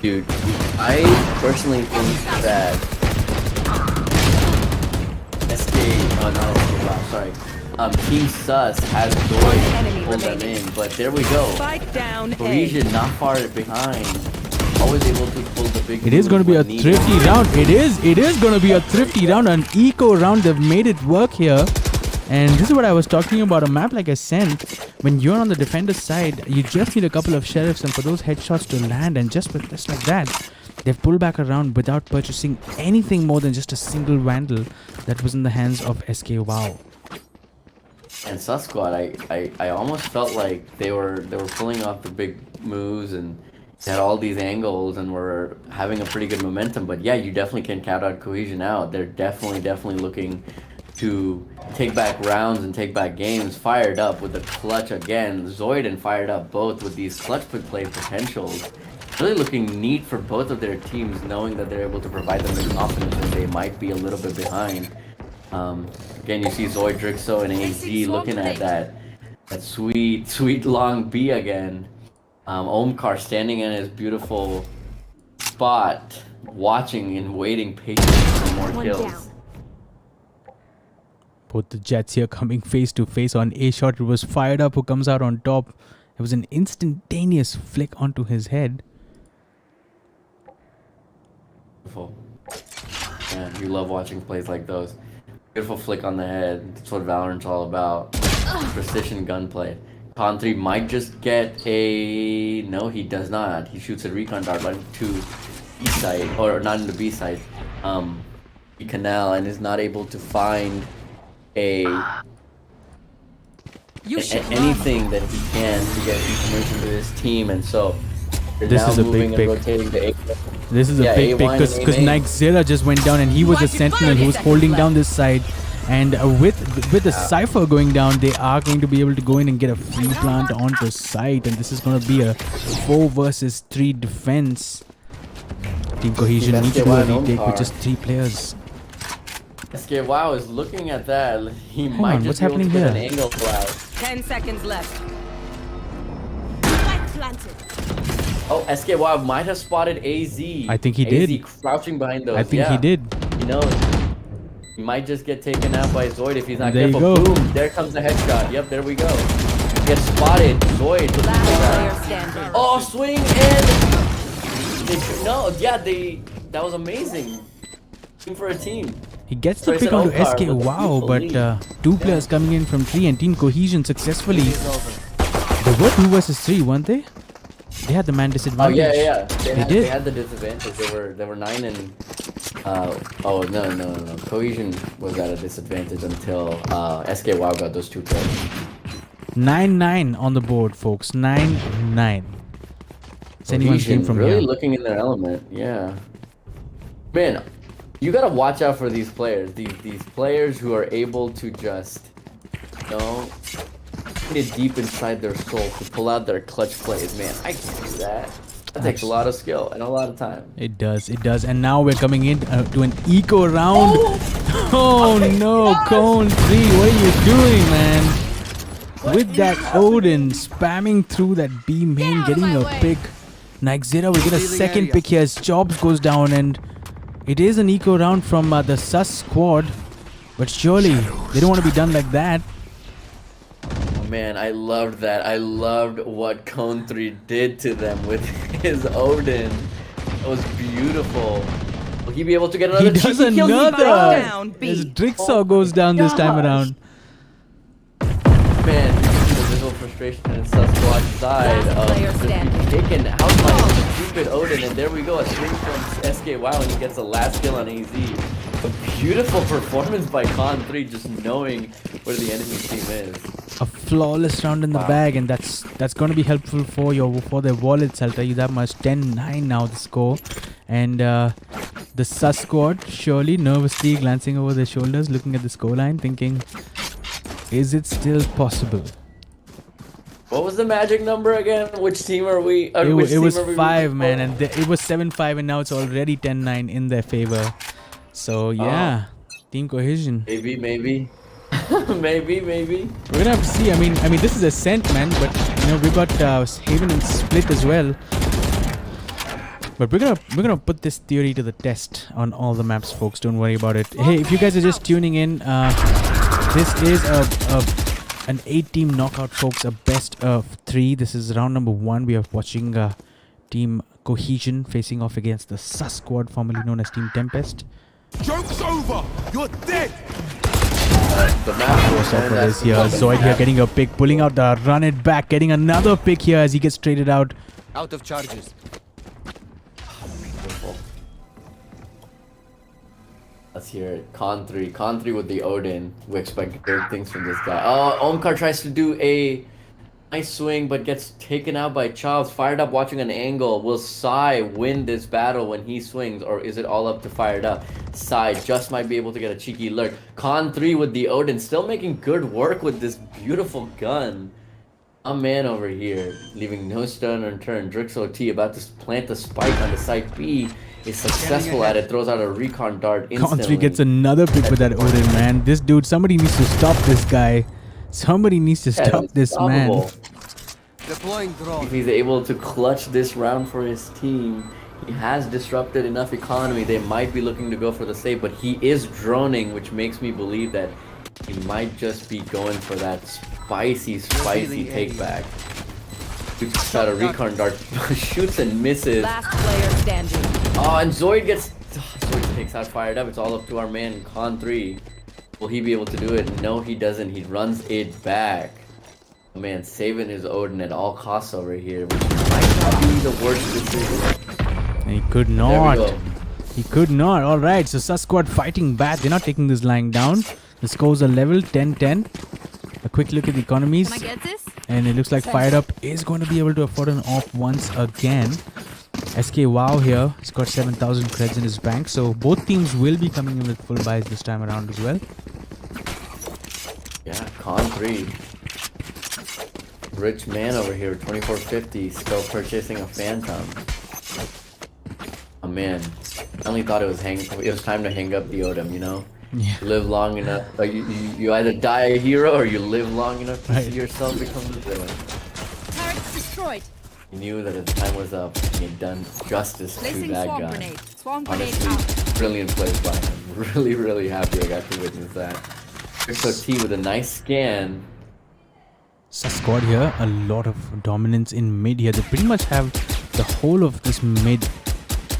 Dude, I personally think that Team Sus has Zoid pull them in, but there we go. Spike down. Cohesion not far behind. Always able to pull the big. It is going to be a thrifty round. It is going to be a thrifty round, an eco round. They've made it work here. And this is what I was talking about, a map like Ascent. When you're on the defender's side, you just need a couple of sheriffs, and for those headshots to land, and just like that, they've pulled back around without purchasing anything more than just a single Vandal that was in the hands of SK Wow. And Sus Squad, I almost felt like they were pulling off the big moves and had all these angles and were having a pretty good momentum. But yeah, you definitely can count out Cohesion out. They're definitely looking to take back rounds and take back games. Fired Up with the clutch again. Zoid and Fired Up both with these clutch play potentials. Really looking neat for both of their teams, knowing that they're able to provide them the confidence that they might be a little bit behind. Again, you see Zoid, Drixo, and AZ looking at that sweet long B again. Omkar standing in his beautiful spot, watching and waiting patiently for more kills. Both the Jets here coming face to face on A shot. It was Fired Up who comes out on top. It was an instantaneous flick onto his head. Beautiful. Yeah, you love watching plays like those. Beautiful flick on the head. That's what Valorant's all about. Precision gunplay. Con 3 might just get a... No, he does not. He shoots a recon dart right to B side, or not in the B side. B canal, and is not able to find anything that he can to get information to his team, and so this is a big pick. This is a big pick because Nightzera just went down and he was a sentinel who was holding down this side. And with the Cypher going down, they are going to be able to go in and get a free plant onto site. And this is going to be a 4 versus 3 defense. Team Cohesion needs to do a retake with just 3 players. SK Wow is looking at that. He Hang might on, just what's be able to happening get an here? angle out. 10 seconds left. Spike planted. Oh, SK Wow might have spotted AZ. I think he AZ did. crouching behind those. I think he did. You know, he might just get taken out by Zoid if he's not There you careful. go. Boom! There comes the headshot. Yep, there we go. Gets spotted. Zoid with the Last player standing. Oh, swing and that was amazing. Team for a team. He gets the So pick it's onto an Omkar SK with a Wow, beautiful but lead. 2 players coming in from 3 and Team Cohesion successfully. They were 2 versus 3, weren't they? They had the man Oh disadvantage. yeah. They They did. had the disadvantage. They were 9 and Oh no. Cohesion was at a disadvantage until SK WoW got those 2 kills. 9-9 on the board, folks. 9-9. It's anyone's game Cohesion from really here. looking in their element, yeah. Man, you gotta watch out for these players. These players who are able to just, you know, get deep inside their soul to pull out their clutch plays. Man, I can't do that. That takes a lot of skill and a lot of time. It does. And now we're coming in to an eco round. Oh no, Cone 3, what are you doing, man? With that Odin spamming through that B main, getting a pick. Nixera will get a second pick here as Jobs goes down, and it is an eco round from the Sus squad. But surely they don't want to be done like that. Man, I loved that. I loved what Cone 3 did to them with his Odin. It was beautiful. Will he be able to get another? He does cheeky kill? another. Down, B. As Drixaw goes down this time around. Man, you see the visual frustration in Sasquatch's side Last of player just standing. being taken out by stupid Odin, and there we go, a swing from SK WoW, and he gets the last kill on AZ. A beautiful performance by Con 3, just knowing where the enemy team is. A flawless round in the bag, and that's going to be helpful for their wallets. I'll tell you that much. 10-9 now the score, and the Sus squad surely nervously glancing over their shoulders, looking at the scoreline, thinking, is it still possible? What was the magic number again? Which team are we? It was 5, man, and it was 7-5, and now it's already 10-9 in their favor. So yeah, Team Cohesion. Maybe. maybe. We're gonna have to see. I mean, this is Ascent, man, but you know we've got Haven and Split as well. But we're gonna put this theory to the test on all the maps, folks. Don't worry about it. Hey, if you guys are just tuning in, this is an 8-team knockout, folks. A best of 3. This is round number 1. We are watching Team Cohesion facing off against the Sus squad, formerly known as Team Tempest. Joke's over! You're dead! The map Is here. Zoid here getting a pick, pulling out the run it back, getting another pick here as he gets traded out. Out of charges. Let's hear it. Con 3 with the Odin. We expect great things from this guy. Oh, Omkar tries to do a nice swing, but gets taken out by Chops. Fired Up watching an angle. Will Sai win this battle when he swings, or is it all up to Fired Up? Sai just might be able to get a cheeky lurk. Con 3 with the Odin, still making good work with this beautiful gun. A man over here, leaving no stone unturned. Drixel T about to plant the spike on the side B. Is successful at it, throws out a recon dart instantly. Country gets another pick with that Odin, man. This dude, somebody needs to stop this guy. Somebody needs to stop this man. Deploying drone. If he's able to clutch this round for his team, he has disrupted enough economy. They might be looking to go for the save, but he is droning, which makes me believe that he might just be going for that spicy take back. Shoots out a recon dart, shoots and misses. Last player standing. Oh, and Zoid takes out Fired Up. It's all up to our man Con 3. Will he be able to do it? No, he doesn't. He runs it back. Oh, man, saving his Odin at all costs over here, which might not be the worst decision. He could not. He could not. All right, so Sus squad fighting back. They're not taking this lying down. The scores are level 10-10. A quick look at the economies. Can I get this? And it looks like Fired Up is going to be able to afford an off once again. SK WoW here. He's got 7,000 creds in his bank. So both teams will be coming in with full buys this time around as well. Yeah, Con 3. Rich man over here, 2450, still purchasing a Phantom. Oh man, I only thought it was time to hang up the Odin, you know? Yeah. You live long enough, you either die a hero or you live long enough to Right. see yourself become the villain. Turret destroyed. He knew that his time was up and he had done justice to Placing that swarm guy. grenade. Swarm grenade Honestly, out. brilliant plays by him. Really happy I got to witness that. So T with a nice scan. Sus squad here, a lot of dominance in mid here. They pretty much have the whole of this mid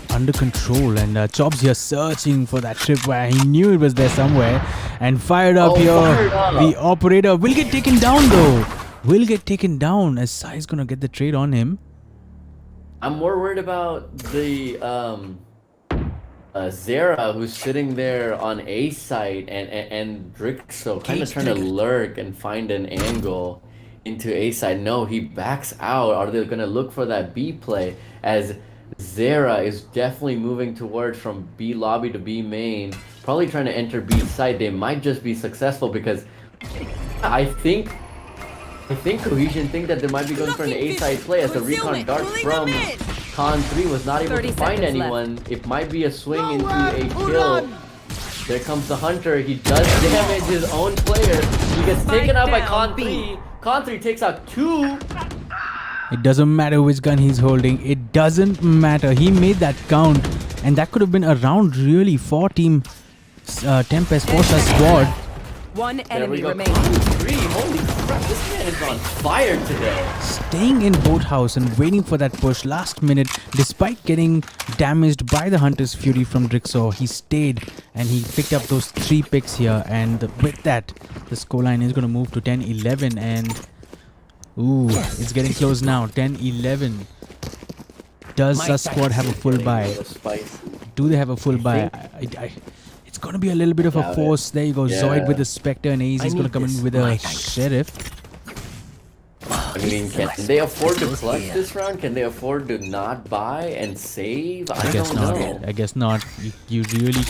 under control, and Chops here searching for that tripwire. He knew it was there somewhere, and Fired Up here. Fired Up. The operator will get taken down though. Will get taken down as Sai's gonna get the trade on him. I'm more worried about the Zera, who's sitting there on A site, and Drixo kind of trying to lurk and find an angle into A side. No, he backs out. Are they gonna look for that B play? As Zera is definitely moving towards from B lobby to B main, probably trying to enter B side. They might just be successful because I think Cohesion think that they might be going for an A side play as the recon dart from Con 3 was not able to find anyone. It might be a swing into a kill. There comes the Hunter. He does damage his own player. He gets taken out by Con 3. Con 3 takes out 2. It doesn't matter which gun he's holding. It doesn't matter. He made that count. And that could have been a round really for Team Tempest, for the squad. One There we enemy go. remaining. Con 3. Holy crap. This man is on fire today. Staying in boathouse and waiting for that push last minute, despite getting damaged by the Hunter's Fury from Drixo, he stayed and he picked up those 3 picks here. And with that, the scoreline is going to move to 10-11. And ooh, it's getting close now. 10-11. Does the squad have a full buy? Do they have a full buy? It's going to be a little bit of a force. There you go. Yeah. Zoid with the Spectre, and AZ is going to come in with a Sheriff. I mean, can they afford to clutch this round? Can they afford to not buy and save? I guess don't not. know. I guess not. You really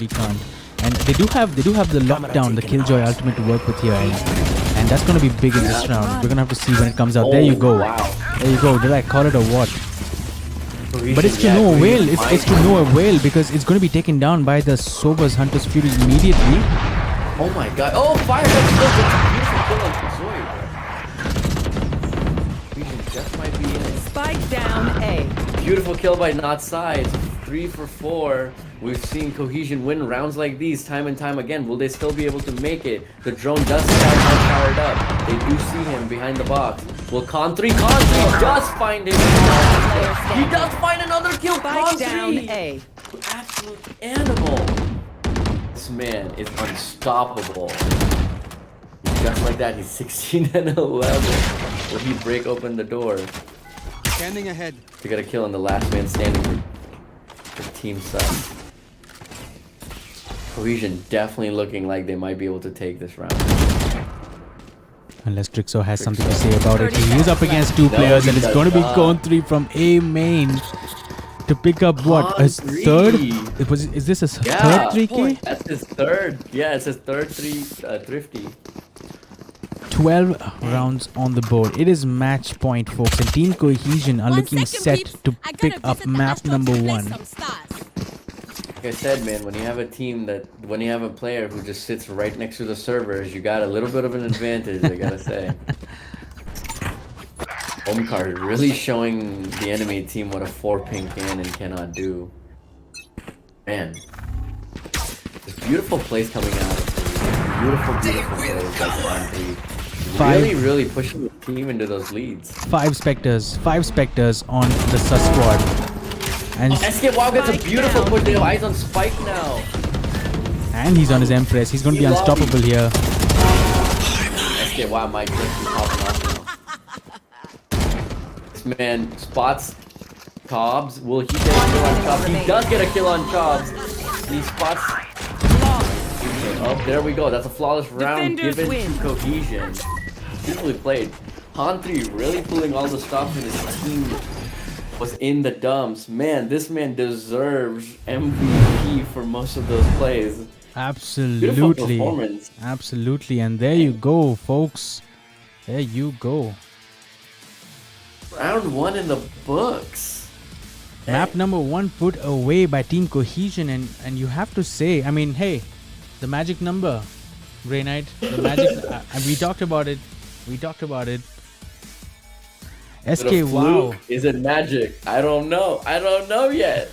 can't. And they do have the lockdown, the Killjoy ultimate to work with here, and that's going to be big in this round. We're going to have to see when it comes out. There you go. Wow. There you go. Did I call it a what? But it's to Yeah, no avail. Cohesion It's to no avail because it's going to be taken down by the Sober's Hunter's Fury immediately. Oh my god. Oh, fire! That's a beautiful kill on Zoid. Cohesion just might be in it. Spike down A. Beautiful kill by Not Sides. 3 for 4. We've seen Cohesion win rounds like these time and time again. Will they still be able to make it? The drone does sound powered up. They do see him behind the box. Will Con 3 does find him. He does find another kill. Spike Con down 3. A. Absolute animal. This man is unstoppable. Just like that, he's 16 and 11. Will he break open the door Scanning ahead. to get a kill on the last man standing for Team Sun? Cohesion definitely looking like they might be able to take this round. Unless Drixo has something to say about it. He is up against 2 players and it's going to be Con 3 from A main to pick up what? A third? Is this a third 3K? That's his third. Yeah, it's his third thrifty. 12 rounds on the board. It is match point, folks, and Team Cohesion are looking set to pick up map number 1. Like I said, man, when you have a player who just sits right next to the servers, you got a little bit of an advantage, I gotta say. Omkar really showing the enemy team what a 4-ping can and cannot do. Man, this beautiful plays coming out. Beautiful plays by Con 3. Really pushing the team into those leads. 5 Spectres on the sus squad. And SK Wow gets a beautiful push. They have eyes on Spike now. And he's on his Empress. He's going to be unstoppable here. SK Wow might just be popping off now. This man spots Cobbs. Will he get a kill on Cobbs? He does get a kill on Cobbs. He spots. Oh, there we go. That's a flawless round given to Cohesion. Beautifully played. Han 3 really pulling all the stops in his team. Was in the dumps. Man, this man deserves MVP for most of those plays. Beautiful Absolutely. performance. Absolutely. And there you go, folks. There you go. Round 1 in the books. Map number 1 put away by Team Cohesion. And you have to say, I mean, hey, the magic number, Grey Knight. The magic. We talked about it. SK Wow. Is it magic? I don't know. I don't know yet.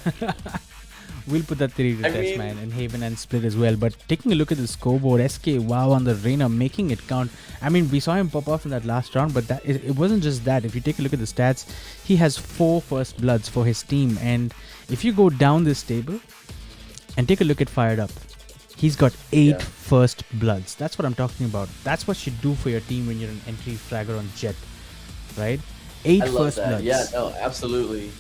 We'll put that theory to test, man, and Haven and Split as well. But taking a look at the scoreboard, SK Wow on the Reyna, making it count. I mean, we saw him pop off in that last round, but it wasn't just that. If you take a look at the stats, he has 4 first bloods for his team. And if you go down this table and take a look at Fired Up, he's got 8 first bloods. That's what I'm talking about. That's what you do for your team when you're an entry fragger on Jet, right? 8 first bloods. Yeah, no, absolutely.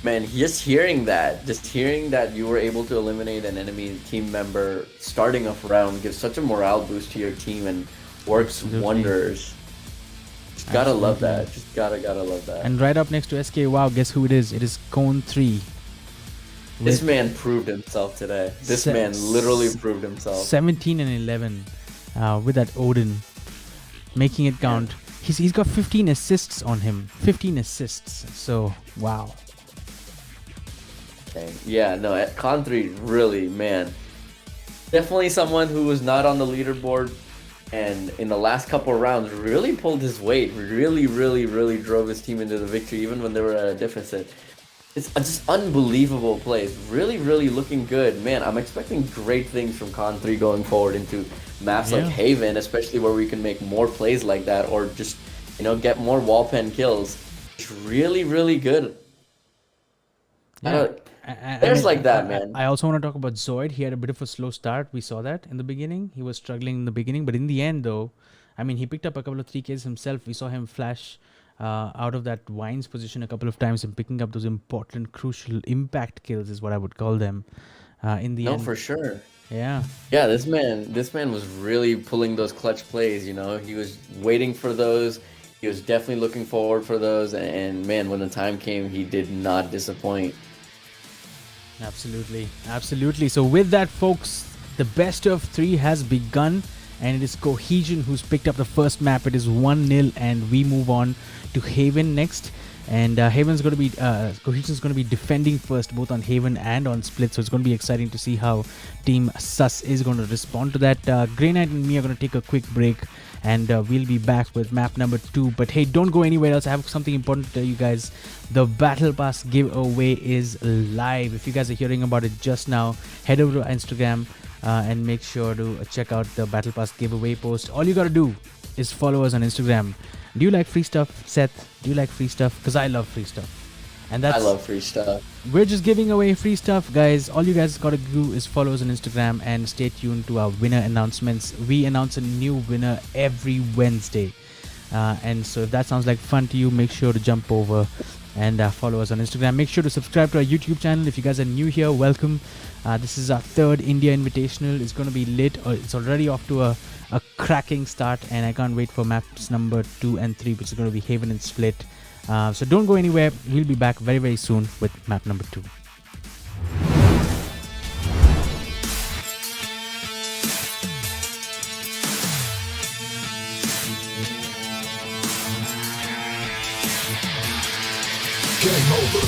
Man, just hearing that you were able to eliminate an enemy team member starting off round gives such a morale boost to your team and works wonders. Just gotta love that. Just gotta love that. And right up next to SK, wow, guess who it is? It is Cone 3. This man proved himself today. This man literally proved himself. 17 and 11 with that Odin, making it count. He's got 15 assists on him. 15 assists. So, wow. Okay. Yeah, no, at Con 3, really, man. Definitely someone who was not on the leaderboard and in the last couple of rounds really pulled his weight. Really drove his team into the victory even when they were at a deficit. It's just unbelievable plays. Really looking good. Man, I'm expecting great things from Con 3 going forward into maps like Haven, especially where we can make more plays like that or just, get more wall pen kills. It's really good. Yeah. There's like that, man. I also want to talk about Zoid. He had a bit of a slow start. We saw that in the beginning. He was struggling in the beginning, but in the end, though, he picked up a couple of 3Ks himself. We saw him flash out of that Vines position a couple of times and picking up those important, crucial impact kills is what I would call them. In the end, for sure. Yeah. Yeah, this man was really pulling those clutch plays. He was waiting for those. He was definitely looking forward for those, and man, when the time came, he did not disappoint. Absolutely. So with that, folks, the best of 3 has begun, and it is Cohesion who's picked up the first map. It is 1-0, and we move on to Haven next. And Haven's going to be Cohesion's going to be defending first, both on Haven and on Split. So it's going to be exciting to see how Team Sus is going to respond to that. Grey Knight and me are going to take a quick break, and we'll be back with map number 2. But hey, don't go anywhere else. I have something important to tell you guys. The Battle Pass giveaway is live. If you guys are hearing about it just now, head over to Instagram and make sure to check out the Battle Pass giveaway post. All you got to do is follow us on Instagram. Do you like free stuff, Seth? Do you like free stuff? Because I love free stuff. And I love free stuff. We're just giving away free stuff, guys. All you guys gotta do is follow us on Instagram and stay tuned to our winner announcements. We announce a new winner every Wednesday. And so if that sounds like fun to you, make sure to jump over and follow us on Instagram. Make sure to subscribe to our YouTube channel. If you guys are new here, welcome. This is our 3rd India Invitational. It's going to be lit. It's already off to a cracking start, and I can't wait for maps number 2 and 3, which is going to be Haven and Split. So don't go anywhere. We'll be back very soon with map number 2. Game over.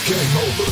Game over.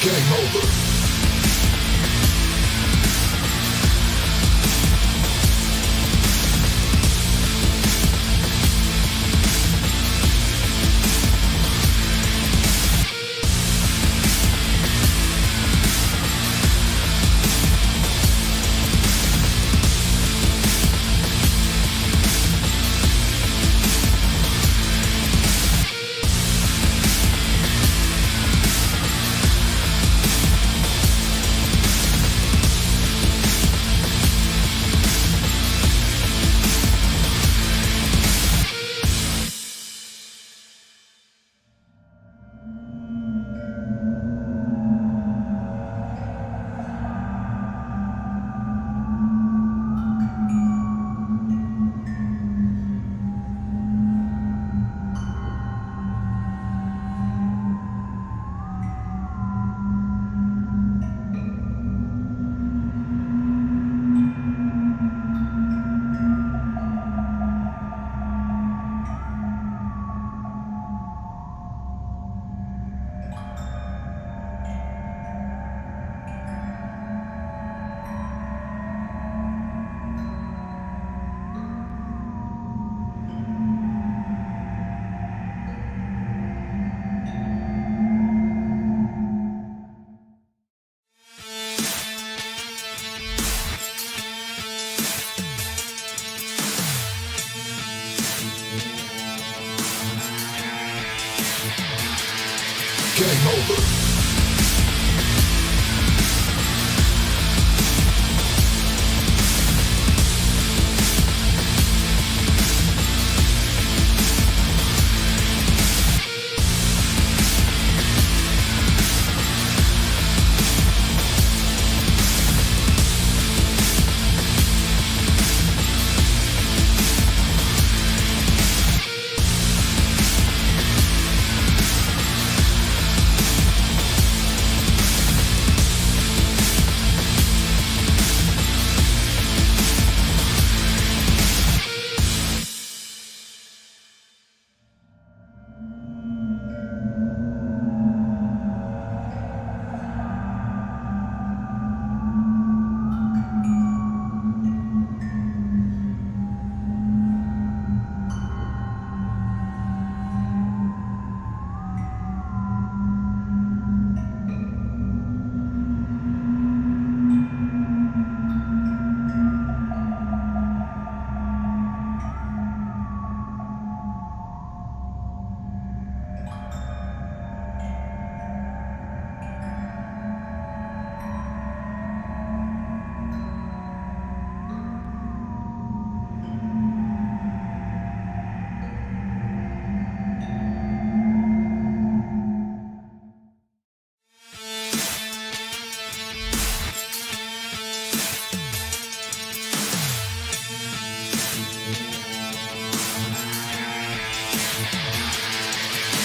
Game over. Game over.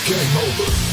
Game over.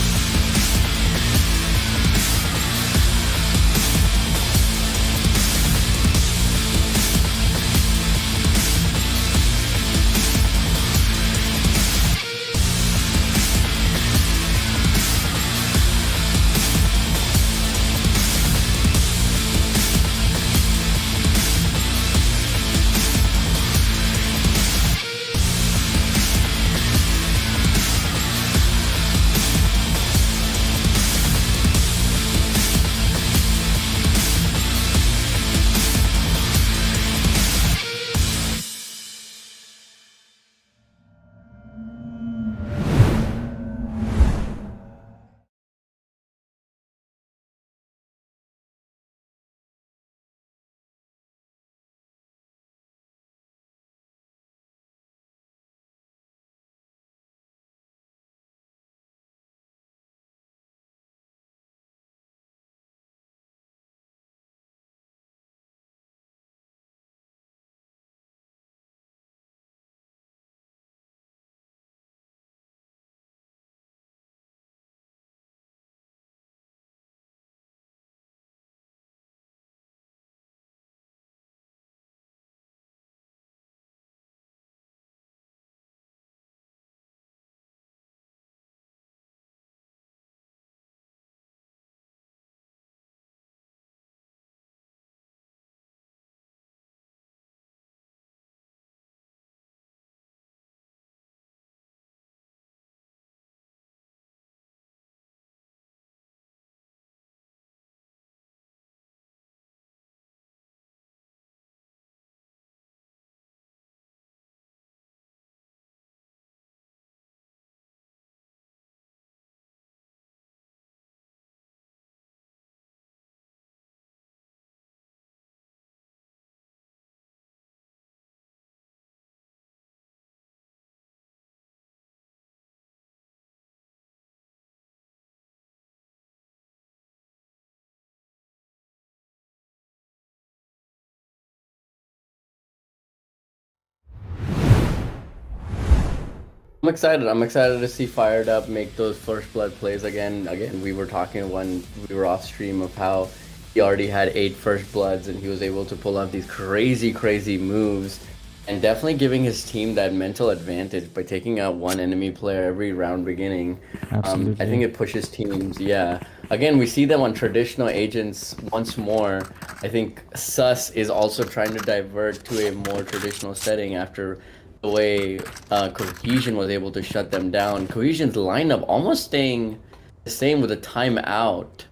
I'm excited. I'm excited to see Fired Up make those first blood plays again. Again, we were talking when we were off stream of how he already had 8 first bloods and he was able to pull off these crazy moves, and definitely giving his team that mental advantage by taking out one enemy player every round beginning. Absolutely. I think it pushes teams. Yeah. Again, we see them on traditional agents once more. I think Sus is also trying to divert to a more traditional setting after the way Cohesion was able to shut them down. Cohesion's lineup almost staying the same with a timeout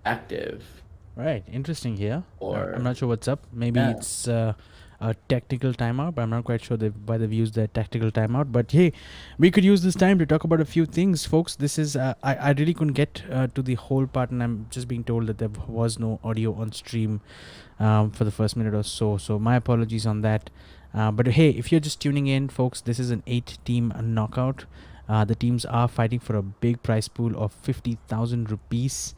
active. Right, interesting here. Or- I'm not sure what's up. Maybe Yeah. it's a tactical timeout, but I'm not quite sure why they've used that tactical timeout. But hey, we could use this time to talk about a few things, folks. This is I really couldn't get to the whole part, and I'm just being told that there was no audio on stream for the first minute or so. So my apologies on that. But hey, if you're just tuning in, folks, this is an 8-team knockout. The teams are fighting for a big prize pool of 50,000 rupees.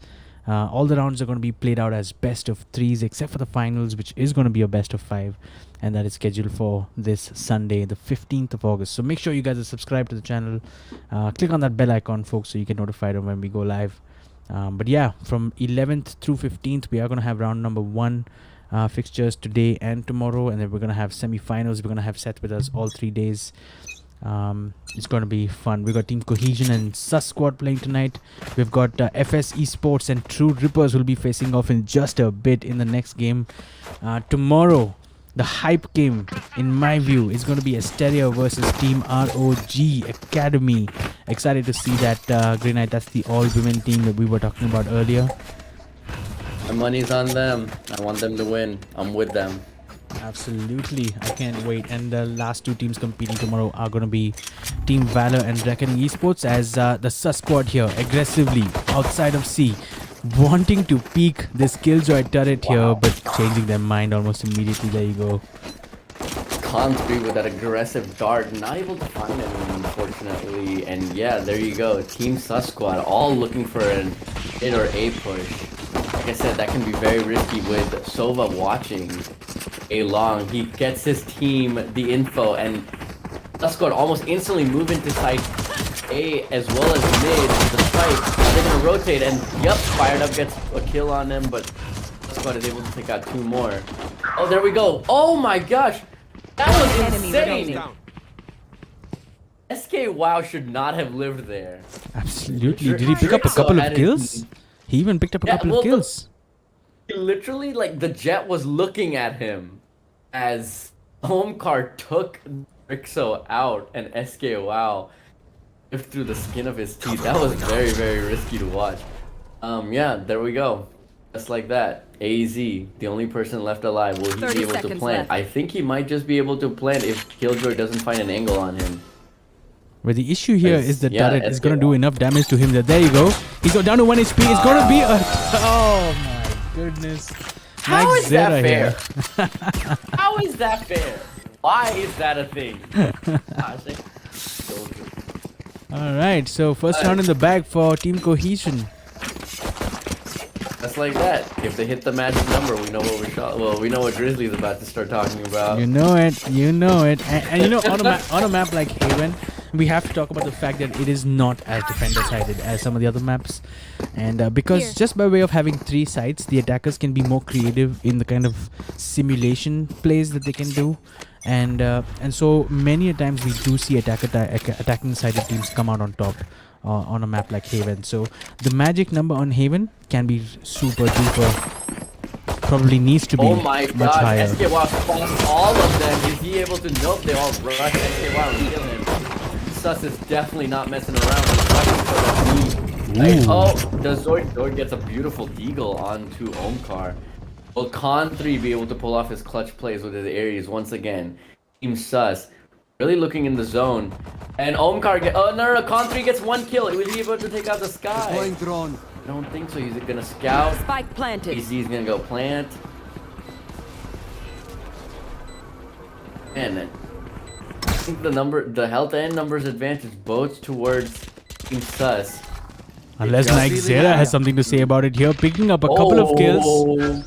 All the rounds are going to be played out as best of 3s, except for the finals, which is going to be a best of 5, and that is scheduled for this Sunday, the 15th of August. So make sure you guys are subscribed to the channel. Click on that bell icon, folks, so you get notified when we go live. But yeah, from 11th through 15th, we are going to have round number 1 fixtures today and tomorrow, and then we're going to have semi-finals. We're going to have Seth with us all 3 days. It's going to be fun. We've got Team Cohesion and Sus Squad playing tonight. We've got FS Esports and True Rippers who will be facing off in just a bit in the next game. Tomorrow, the hype game, in my view, is going to be Asteria versus Team ROG Academy. Excited to see that Grey Knight. That's the all-women team that we were talking about earlier. My money's on them. I want them to win. I'm with them. Absolutely, I can't wait. And the last 2 teams competing tomorrow are going to be Team Valor and Reckoning Esports, as the Sus Squad here aggressively outside of C, wanting to peek this Killjoy turret here, but changing their mind almost immediately. There you go. Con3 with that aggressive dart, not able to find anyone, unfortunately. And yeah, there you go. Team Sus Squad all looking for an hit or A push. Like I said, that can be very risky with Sova watching A long. He gets his team the info, and Sus Squad almost instantly move into site A as well as mid. The fight, they're gonna rotate, and yep, Fired Up gets a kill on him, but Sus Squad is able to take out 2 more. Oh, there we go. Oh my gosh, that was insane. SK WoW should not have lived there. Absolutely. Did he pick up a couple of kills? He even picked up a couple of kills. He literally, like, the Jet was looking at him as Homekar took Rixo out, and SK WoW lived through the skin of his teeth. That was very risky to watch. Yeah, there we go. Just like that. AZ, the only person left alive. Will he 30 be able to seconds plant? left. I think he might just be able to plant if Killjoy doesn't find an angle on him. But the issue here Yes, is the yeah, turret is SK going to do enough damage to him that there you go. He's got down to 1 HP. It's going to be a... Oh my goodness. How Max is that Zera fair? here. How is that fair? Why is that a thing? Alright, so first round in the bag for Team Cohesion. Just like that. If they hit the magic number, we know what we shot. Well, we know what Grizzly's about to start talking about. You know it, you know it. And you know, on a map like Haven, we have to talk about the fact that it is not as defender-sided as some of the other maps. And because just by way of having 3 sides, the attackers can be more creative in the kind of simulation plays that they can do. And so many a times we do see attacking-sided teams come out on top on a map like Haven. So the magic number on Haven can be super duper. Probably needs to be my much god, higher. SK WoW spawns all of them. Is he able to? Nope, they all rush SK WoW and kill him. Sus is definitely not messing around. He's fighting for the lead. Oh, the Zoid gets a beautiful deagle onto Omkar. Will Con3 be able to pull off his clutch plays with his Ares once again? Team Sus really looking in the zone. And Omkar no, Con3 gets 1 kill. Was he able to take out the Sky? Deploying drone. I don't think so. He's gonna scout. Spike planted. AZ's gonna go plant. And I think the health and numbers advantage both towards Team Sus. Unless just Max really Zera high. has something to say about it here, picking up a couple of kills.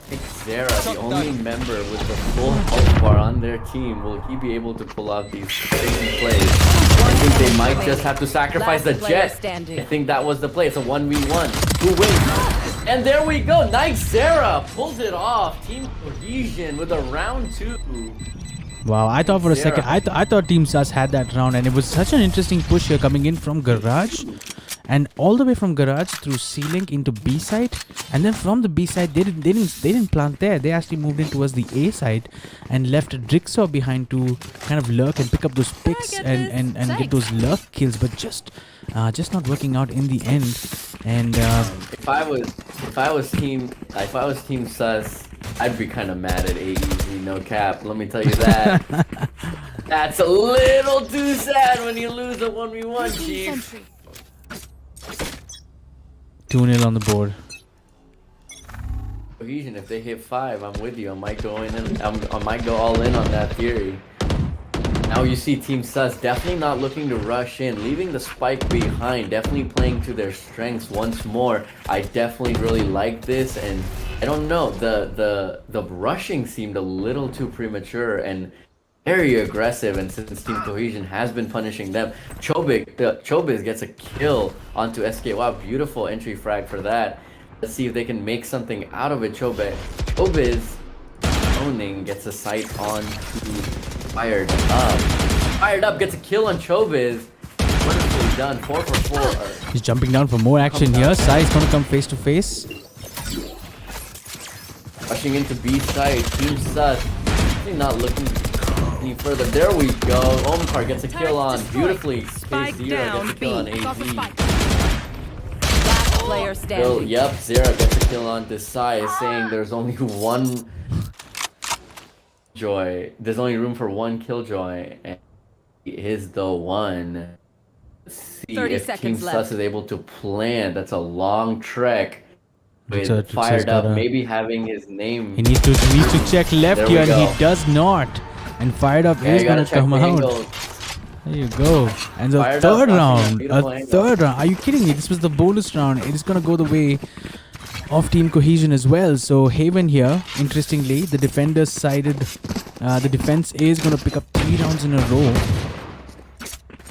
Makes Zera, the only member with the full health bar on their team, will he be able to pull out these crazy plays? I think they might just have to sacrifice the Last player jet. standing. I think that was the play. It's a 1v1. Who wins? And there we go. Nice Zera pulls it off. Team Cohesion with a round 2. Wow, I thought for a second, Zera. I thought Team Sus had that round, and it was such an interesting push here coming in from Garage, and all the way from Garage through C-Link into B side, and then from the B side they didn't plant there. They actually moved in towards the A side and left Drixaw behind to kind of lurk and pick up those picks and get those lurk kills, but just not working out in the end. And If I was Team Sus, I'd be kind of mad at AEZ, no cap. Let me tell you that. That's a little too sad when you lose a 1v1, chief. 2-0 on the board. Cohesion, if they hit 5, I'm with you. I might go all in on that theory. Now you see Team Sus definitely not looking to rush in, leaving the spike behind, definitely playing to their strengths once more. I definitely really like this, and I don't know, the rushing seemed a little too premature and very aggressive, and since Team Cohesion has been punishing them, Chobiz gets a kill onto SK. Wow, beautiful entry frag for that. Let's see if they can make something out of it. Chobiz owning gets a sight on to Fired Up gets a kill on Chobiz. Wonderfully done. 4 for 4. He's jumping down for more action here. Sai is going to come face to face. Rushing into B side. Team Sus not looking any further. There we go. Omkar gets a kill on beautifully. Spike Zera down, gets a kill on B. AZ. Last player standing. Yep, Zera gets a kill on this side, saying there's only one Joy. There's only room for one Killjoy, and he is the one. Let's see 30 if Team seconds Sus left. is able to plan. That's a long trek. With Drixa's Fired Up, gotta- maybe having his name. He needs to check left There we here, and go. he does not. And Fired Up Yeah, is you going gotta to check come the out. angle. There you go. And the Fired Up, third watching a round. beautiful A angle. third round. Are you kidding me? This was the bonus round. It is going to go the way of Team Cohesion as well. So Haven here, interestingly, the defenders sided. The defense is going to pick up 3 rounds in a row.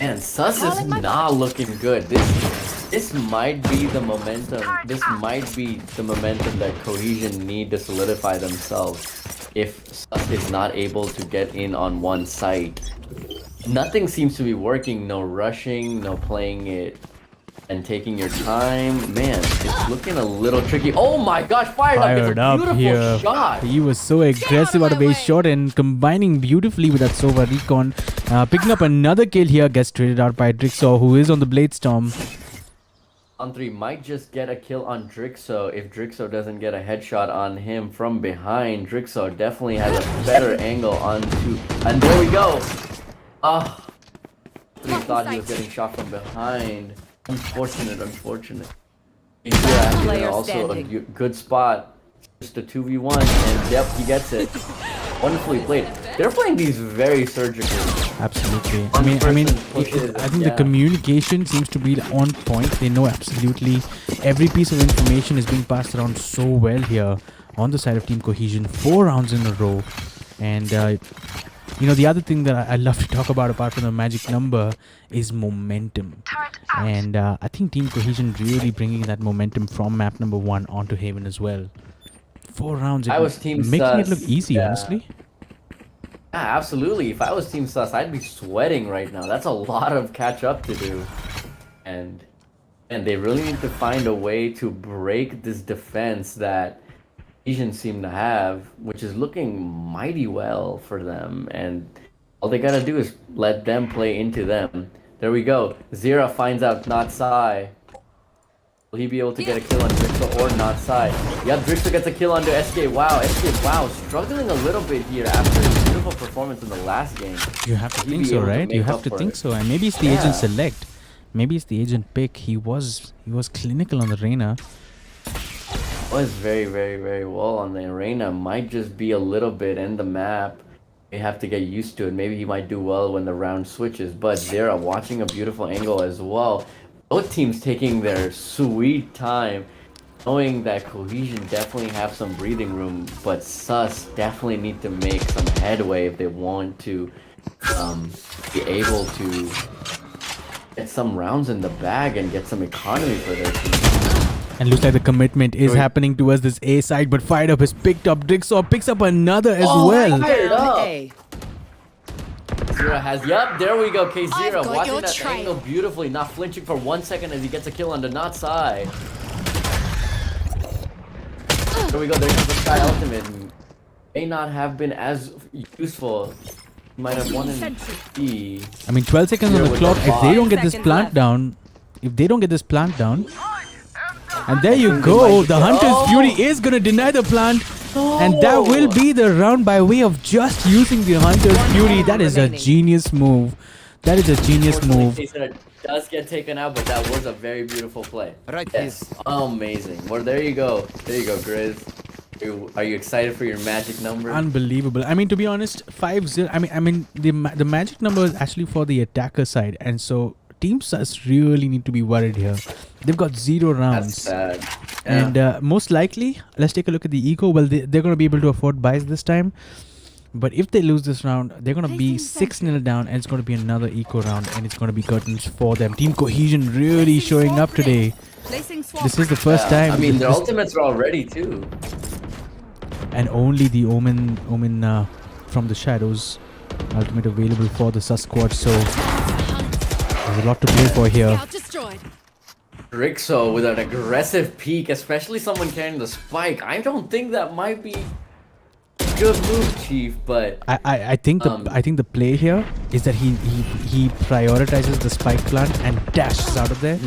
Man, Sus is not looking good. This might be the momentum. This might be the momentum that Cohesion need to solidify themselves. If Sus is not able to get in on one site, nothing seems to be working. No rushing, no playing it and taking your time. Man, it's looking a little tricky. Oh my gosh, Fired Up gets a beautiful here. shot. He was so aggressive out of his shot and combining beautifully with that Sova Recon. Picking up another kill here, gets traded out by Drixaw, who is on the Blade Storm. On 3 might just get a kill on Drixaw if Drixaw doesn't get a headshot on him from behind. Drixaw definitely has a better angle onto, and there we go. Ah, he thought he was getting shot from behind. Unfortunate. Here also a good spot. Just a 2v1, and yep, he gets it. Wonderfully played. They're playing these very surgically. Absolutely. One I mean, person pushes I think yeah. the communication seems to be on point. They know absolutely every piece of information is being passed around so well here on the side of Team Cohesion. 4 rounds in a row, and the other thing that I love to talk about apart from the magic number is momentum. And I think Team Cohesion really bringing that momentum from map number 1 onto Haven as well. 4 rounds. I was Team making Sus, it look easy, yeah. honestly. Yeah, absolutely. If I was Team Sus, I'd be sweating right now. That's a lot of catch up to do. And they really need to find a way to break this defense that Asians seem to have, which is looking mighty well for them. And all they gotta do is let them play into them. There we go. Zera finds out not Sai. Will he be able to get a kill on Drixaw or not Sai? Yep, Drixaw gets a kill onto SK. Wow, struggling a little bit here after his beautiful performance in the last game. You have to Will he think be so, able to right? You make have up to for think it? so. And maybe it's the Yeah. agent select. Maybe it's the agent pick. He was clinical on the Reyna. Was very well on the arena. Might just be a little bit in the map. They have to get used to it. Maybe he might do well when the round switches. But Zera watching a beautiful angle as well. Both teams taking their sweet time. knowing that Cohesion definitely have some breathing room, but Sus definitely need to make some headway if they want to be able to get some rounds in the bag and get some economy for their team. And looks like the commitment is happening towards this A side, but Fired Up has picked up. Jigsaw picks up another as well. Fired up. A. Zero has, yup, there we go, K0. I've got Watching your that trail. angle beautifully, not flinching for 1 second as he gets a kill on the not side. There we go, there's the Sky Ultimate. May not have been as useful. Might have won in B. I mean, 12 seconds on the with clock. the If they don't get this Seconds plant left. down, and there you go. The Hunter's Fury is going to deny the plant. And that will be the round by way of just using the Hunter's Fury. That is a remaining. genius move. That is a genius move. K0 does get taken out, but that was a very beautiful play. Right, Yes, amazing. Well, there you go. There you go, Grizz. Are you excited for your magic number? Unbelievable. I mean, to be honest, 5-0. I mean, the magic number is actually for the attacker side, and so Team Sus really need to be worried here. They've got 0 That's rounds, sad. and most likely, let's take a look at the eco. Well, they're going to be able to afford buys this time, but if they lose this round, they're going to be 6-0 down, and it's going to be another eco round, and it's going to be curtains for them. Team Cohesion really showing up today. Placing swamp This is the grenade. first time. I mean, their this- ultimates are all ready too. and only the Omen from the shadows ultimate available for the Sus squad. So there's a lot to play for here. Scout destroyed. Rixo with an aggressive peek, especially someone carrying the spike. I don't think that might be a good move, Chief, but I think the play here is that he prioritizes the spike plant and dashes out of there.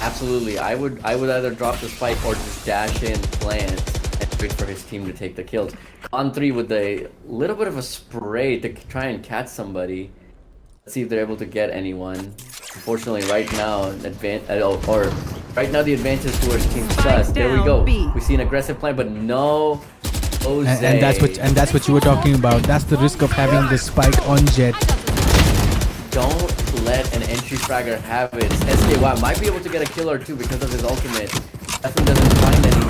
absolutely, I would either drop the spike or just dash in, plant, and wait for his team to take the kills. On 3 with a little bit of a spray to try and catch somebody. Let's see if they're able to get anyone. Unfortunately, right now, right now the advantage towards Team Sus. There we down, go. B. We see an aggressive plan, but no Jose. And that's what you were talking about. That's the risk of having the spike on Jet. Don't let an entry fragger have it. SKY might be able to get a kill or two because of his ultimate. Definitely doesn't find anything.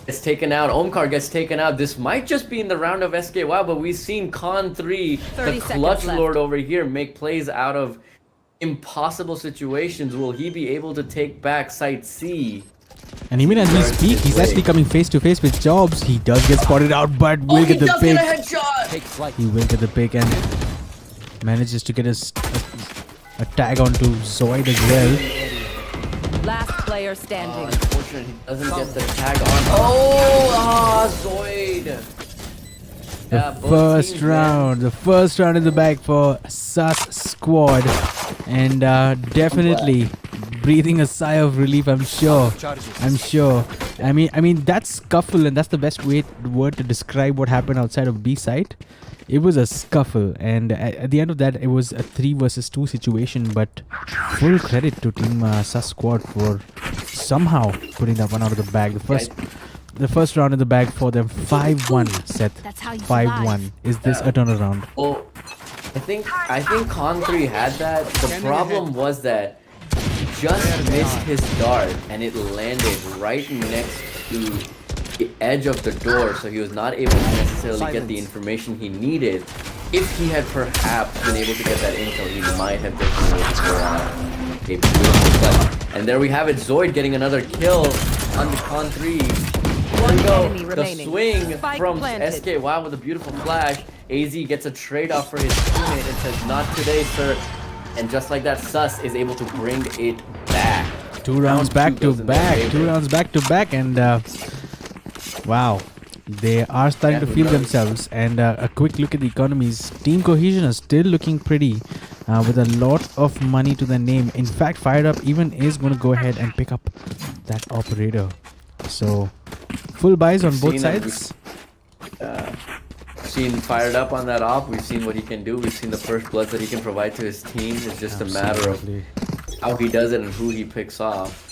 Gets taken out. Omkar gets taken out. This might just be in the round of SKY, but we've seen Con 3, 30 the seconds clutch left. lord over here, make plays out of impossible situations. Will he be able to take back Site C? And even as we speak, he's actually coming face to face with Jobs. He does get spotted out, but will he get the does pick. get a headshot! Take flight. He will get the pick and manages to get a tag onto Zoid as well. Last player standing. Unfortunately, he doesn't get the tag on. Zoid! The first round in the bag for Sus squad, and definitely breathing a sigh of relief. I'm sure. I mean that scuffle, and that's the best word to describe what happened outside of B side. It was a scuffle, and at the end of that, it was a 3 versus 2 situation. But full credit to Team Sus squad for somehow putting that one out of the bag. The first round in the bag for them, 5-1 set. That's how you 5-1. Is this a turnaround? Well, I think Con 3 had that. The problem was that he just missed his dart and it landed right next to the edge of the door, so he was not able to necessarily get the information he needed. If he had perhaps been able to get that intel, he might have taken it for a beautiful play. And there we have it, Zoid getting another kill on the Con 3. One There we go. enemy The remaining. swing Spike from planted. SKY with a beautiful flash. AZ gets a trade-off for his teammate and says, "Not today, sir." And just like that, Sus is able to bring it back. 2 rounds Round back 2 to goes in their back. favor. 2 rounds back to back, and wow, they are starting to feel themselves. And a quick look at the economies. Team Cohesion is still looking pretty, with a lot of money to their name. In fact, Fired Up even is going to go ahead and pick up that operator. So full buys on both Seen it. sides. Seen Fired Up on that op. We've seen what he can do. We've seen the first bloods that he can provide to his team. It's just a matter of Absolutely. how he does it and who he picks off.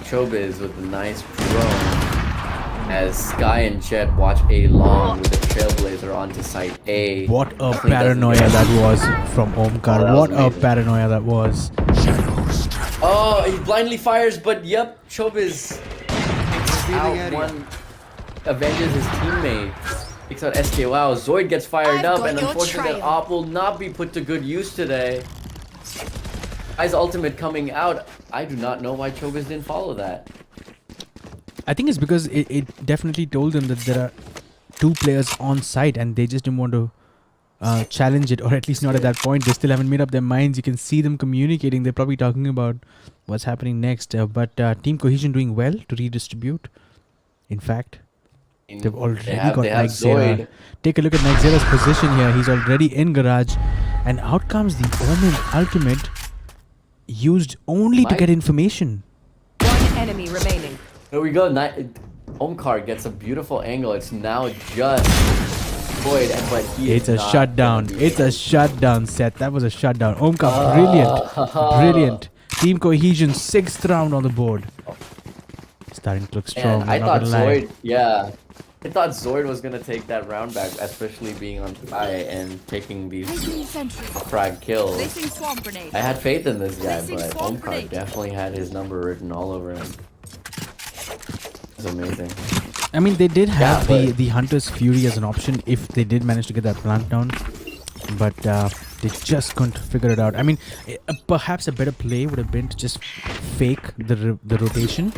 Chobiz with a nice drone. as Sky and Jet watch A long with the Trailblazer onto site A. What a Definitely doesn't paranoia get- that was from Omkar. Oh, that was What a amazing. paranoia that was. Oh, he blindly fires, but yep, Chobiz Revealing out area. one avenges his teammate. Takes out SK. Wow, Zoid gets fired I've up, got and your unfortunately, that trail. op will not be put to good use today. Guy's ultimate coming out. I do not know why Chobiz didn't follow that. I think it's because it definitely told them that there are 2 players on site and they just didn't want to challenge it, or at least not at that point. They still haven't made up their minds. You can see them communicating. They're probably talking about what's happening next. But Team Cohesion doing well to redistribute. In fact, they've already got Nexera. Zoid. Take a look at Nexera's position here. He's already in garage. And out comes the Omen ultimate, used only to Mike? get information. One enemy remaining. Here we go. Omkar gets a beautiful angle. It's now just Void, but he It's is a not shutdown. gonna be It's a able- shutdown set. That was a shutdown. Omkar, brilliant. Brilliant. Team Cohesion, 6th round on the board. Starting to look strong. Man, I I'm not thought gonna lie. Zoid, yeah. I thought Zoid was gonna take that round back, especially being on high and taking these Placing sentry. frag kills. Placing swamp grenade. I had faith in this guy, Placing but swamp Omkar grenade. definitely had his number written all over him. It's amazing. I mean, they did have Yeah, but- the Hunter's Fury as an option if they did manage to get that plant down. But they just couldn't figure it out. I mean, perhaps a better play would have been to just fake the rotation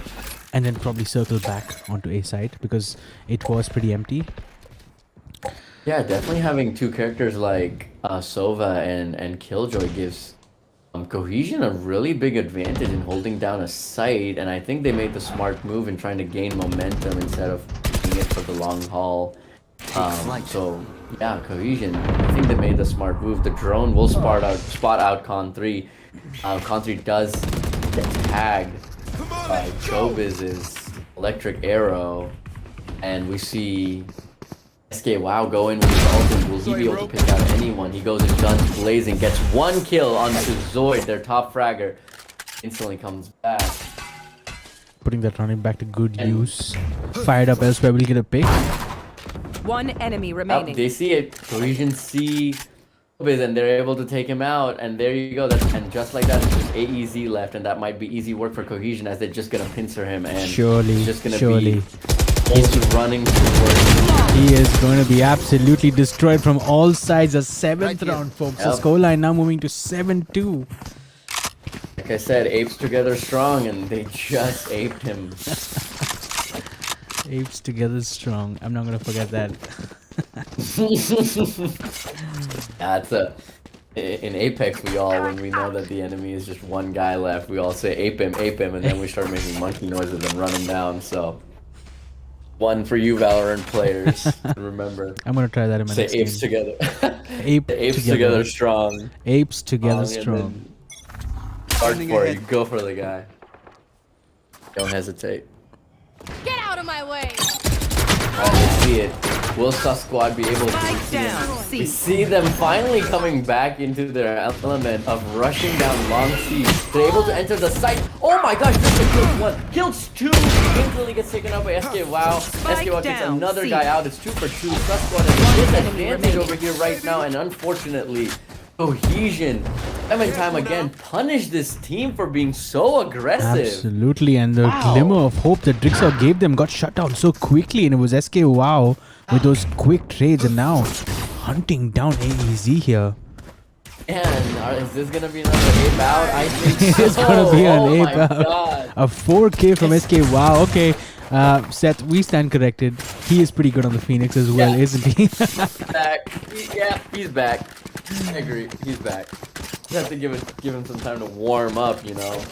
and then probably circle back onto A side because it was pretty empty. Yeah, definitely having 2 characters like Sova and Killjoy gives Cohesion a really big advantage in holding down a site, and I think they made the smart move in trying to gain momentum instead of taking it for the long haul. So yeah, Cohesion, I think they made the smart move. The drone will spot out Con 3. Con 3 does get tagged by Chobiz's electric arrow, and we see SK Wow go in with his ultimate. Will he be able to pick out anyone? He goes in guns blazing, gets 1 kill onto Zoid, their top fragger. Instantly comes back. Putting that running back to good use. Fired up elsewhere, will get a pick. One enemy Yep, remaining. they see it. Cohesion see Chobiz, and they're able to take him out. And there you go. And just like that, it's just AEZ left, and that might be easy work for Cohesion as they're just gonna pincer him. And Surely, it's just gonna surely. be He's running towards. He is going to be absolutely destroyed from all sides. A 7th Right here. round, folks. Yep. The scoreline now moving to 7-2. Like I said, apes together strong, and they just aped him. Apes together strong. I'm not going to forget that. That's in Apex, when we know that the enemy is just one guy left, we all say ape him, and then we start making monkey noises and run him down. So, one for you Valorant players. Remember, I'm going to try that in my say next apes game. together. Ape Apes together strong. Apes together And strong. then Hard Turning for ahead. you. Go for the guy. Don't hesitate. Get out of my way. Let's see it. Will Sus Squad be able to Spike see him? down. We C. see them finally coming back into their element of rushing down long siege. They're able to enter the site. Oh my gosh, this is kills 1. Kills 2. Instantly gets taken out by SK Wow. SK Wow takes down, another C. guy out. It's 2 for 2. Sus Squad has a disadvantage remaining. over here right now. And unfortunately, Cohesion, time and time again, punish this team for being so aggressive. Absolutely, and the Wow. glimmer of hope that Drixor gave them got shut down so quickly, and it was SK Wow with those quick trades, and now hunting down AEZ here. And is this gonna be another ape out? I think so. It's gonna be an Oh ape my out. God. A 4K from SK Wow. Okay, Seth, we stand corrected. He is pretty good on the Phoenix as well, Yeah. isn't he? Back. Yeah, he's back. I agree. He's back. You have to give him some time to warm up, you know.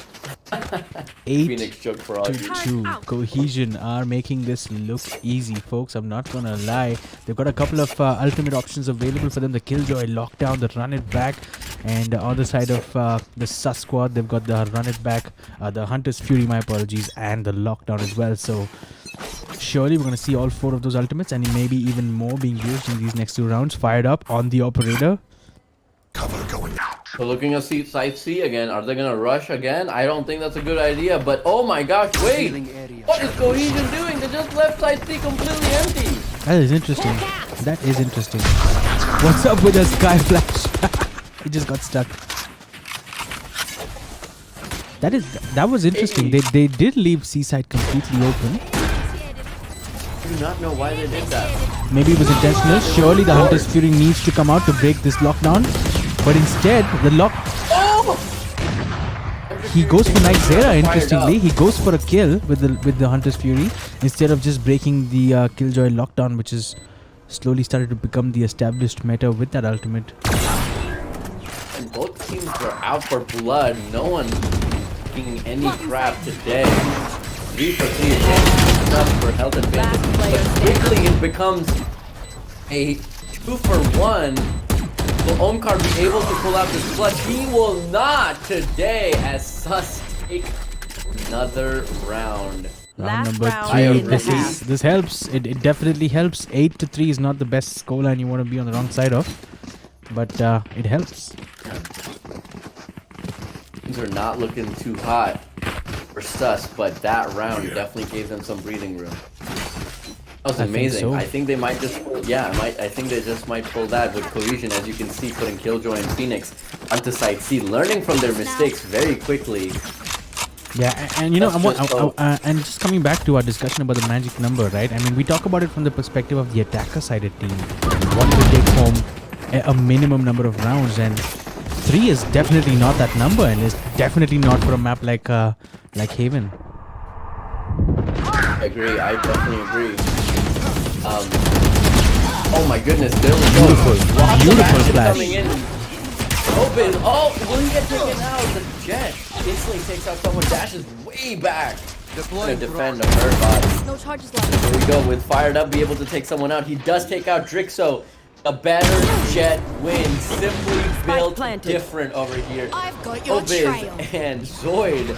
8 Phoenix joke for all to you. 2. Cohesion are making this look easy, folks. I'm not gonna lie. They've got a couple of ultimate options available for them. The Killjoy lockdown, the run it back, and on the side of the Sus Squad, they've got the run it back, the Hunter's Fury, my apologies, and the lockdown as well. So surely we're gonna see all 4 of those ultimates, and maybe even more being used in these next 2 rounds. Fired up on the operator. Cover going out. We're looking at side C again. Are they gonna rush again? I don't think that's a good idea. But oh my gosh, wait! Healing area. What is Cohesion doing? They just left side C completely empty. That is interesting. That is interesting. What's up with a sky flash? He just got stuck. That was interesting. They did leave Seaside completely open. I do not know why they did that. Maybe it was intentional. Surely the Hunter's Fury needs to come out to break this lockdown. But instead, the lock... Oh! He goes for Night Zera, interestingly. He goes for a kill with the Hunter's Fury instead of just breaking the Killjoy lockdown, which is slowly started to become the established meta with that ultimate. And both teams were out for blood. No one taking any crap today. 3 for 3 again. Enough for health advantage. But quickly it becomes a 2 for 1. Will Omkar be able to pull out this clutch? He will not today as Sus take another round. Round Last number round 3. in the half. This helps. It definitely helps. 8-3 is not the best scoreline you want to be on the wrong side of. But it helps. Things are not looking too hot for Sus, but that round definitely gave them some breathing room. That was amazing. so. I think they might just, I think they just might pull that with Cohesion, as you can see, putting Killjoy and Phoenix onto side C, learning from their mistakes very quickly. Yeah, and you know, That's and just coming back to our discussion about the magic number, right? I mean, we talk about it from the perspective of the attacker-sided team. What to take home a minimum number of rounds, and 3 is definitely not that number, and it's definitely not for a map like Haven. I agree. I definitely agree. Oh my goodness, there we go. Beautiful. Lots of Beautiful action flash. coming in. Open. Oh, will he get taken out? The Jet instantly takes out someone, dashes way back. Gonna Deploying defend a bird bot. No charges left. Here we go with Fired Up, be able to take someone out. He does take out Drixo. A better Jet win. Simply built planted. different over here. I've got your Obiz trail. and Zoid.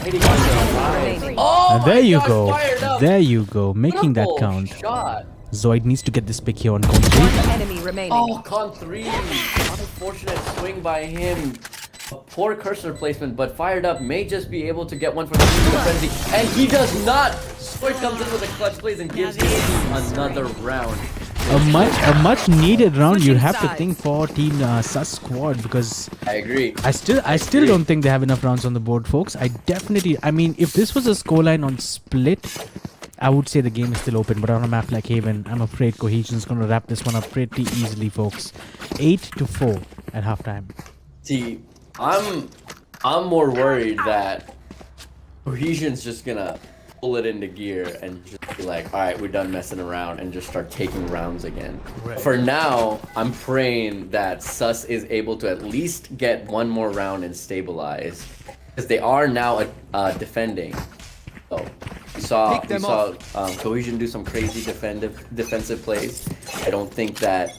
Fighting on the line. remaining. Oh And there my you gosh, go. Fired Up. There you go. Making that Triple count. Shot. Zoid needs to get this pick here on Con 3. One enemy remaining. Oh, Con 3. Unfortunate swing by him. A poor cursor placement, but Fired Up may just be able to get one for the frenzy. And he does not. Zoid comes in with a clutch plays and gives his team another round. A much needed round, you'd Switching have to sides. think, for Team Sus squad, because I agree. I still don't think they have enough rounds on the board, folks. I mean, if this was a scoreline on split, I would say the game is still open. But on a map like Haven, I'm afraid Cohesion's going to wrap this one up pretty easily, folks. 8-4 at halftime. See, I'm more worried that Cohesion's just gonna pull it into gear and just be like, all right, we're done messing around, and just start taking rounds again. For now, I'm praying that Sus is able to at least get one more round and stabilize, because they are now defending. So we saw Cohesion do some crazy defensive plays. I don't think that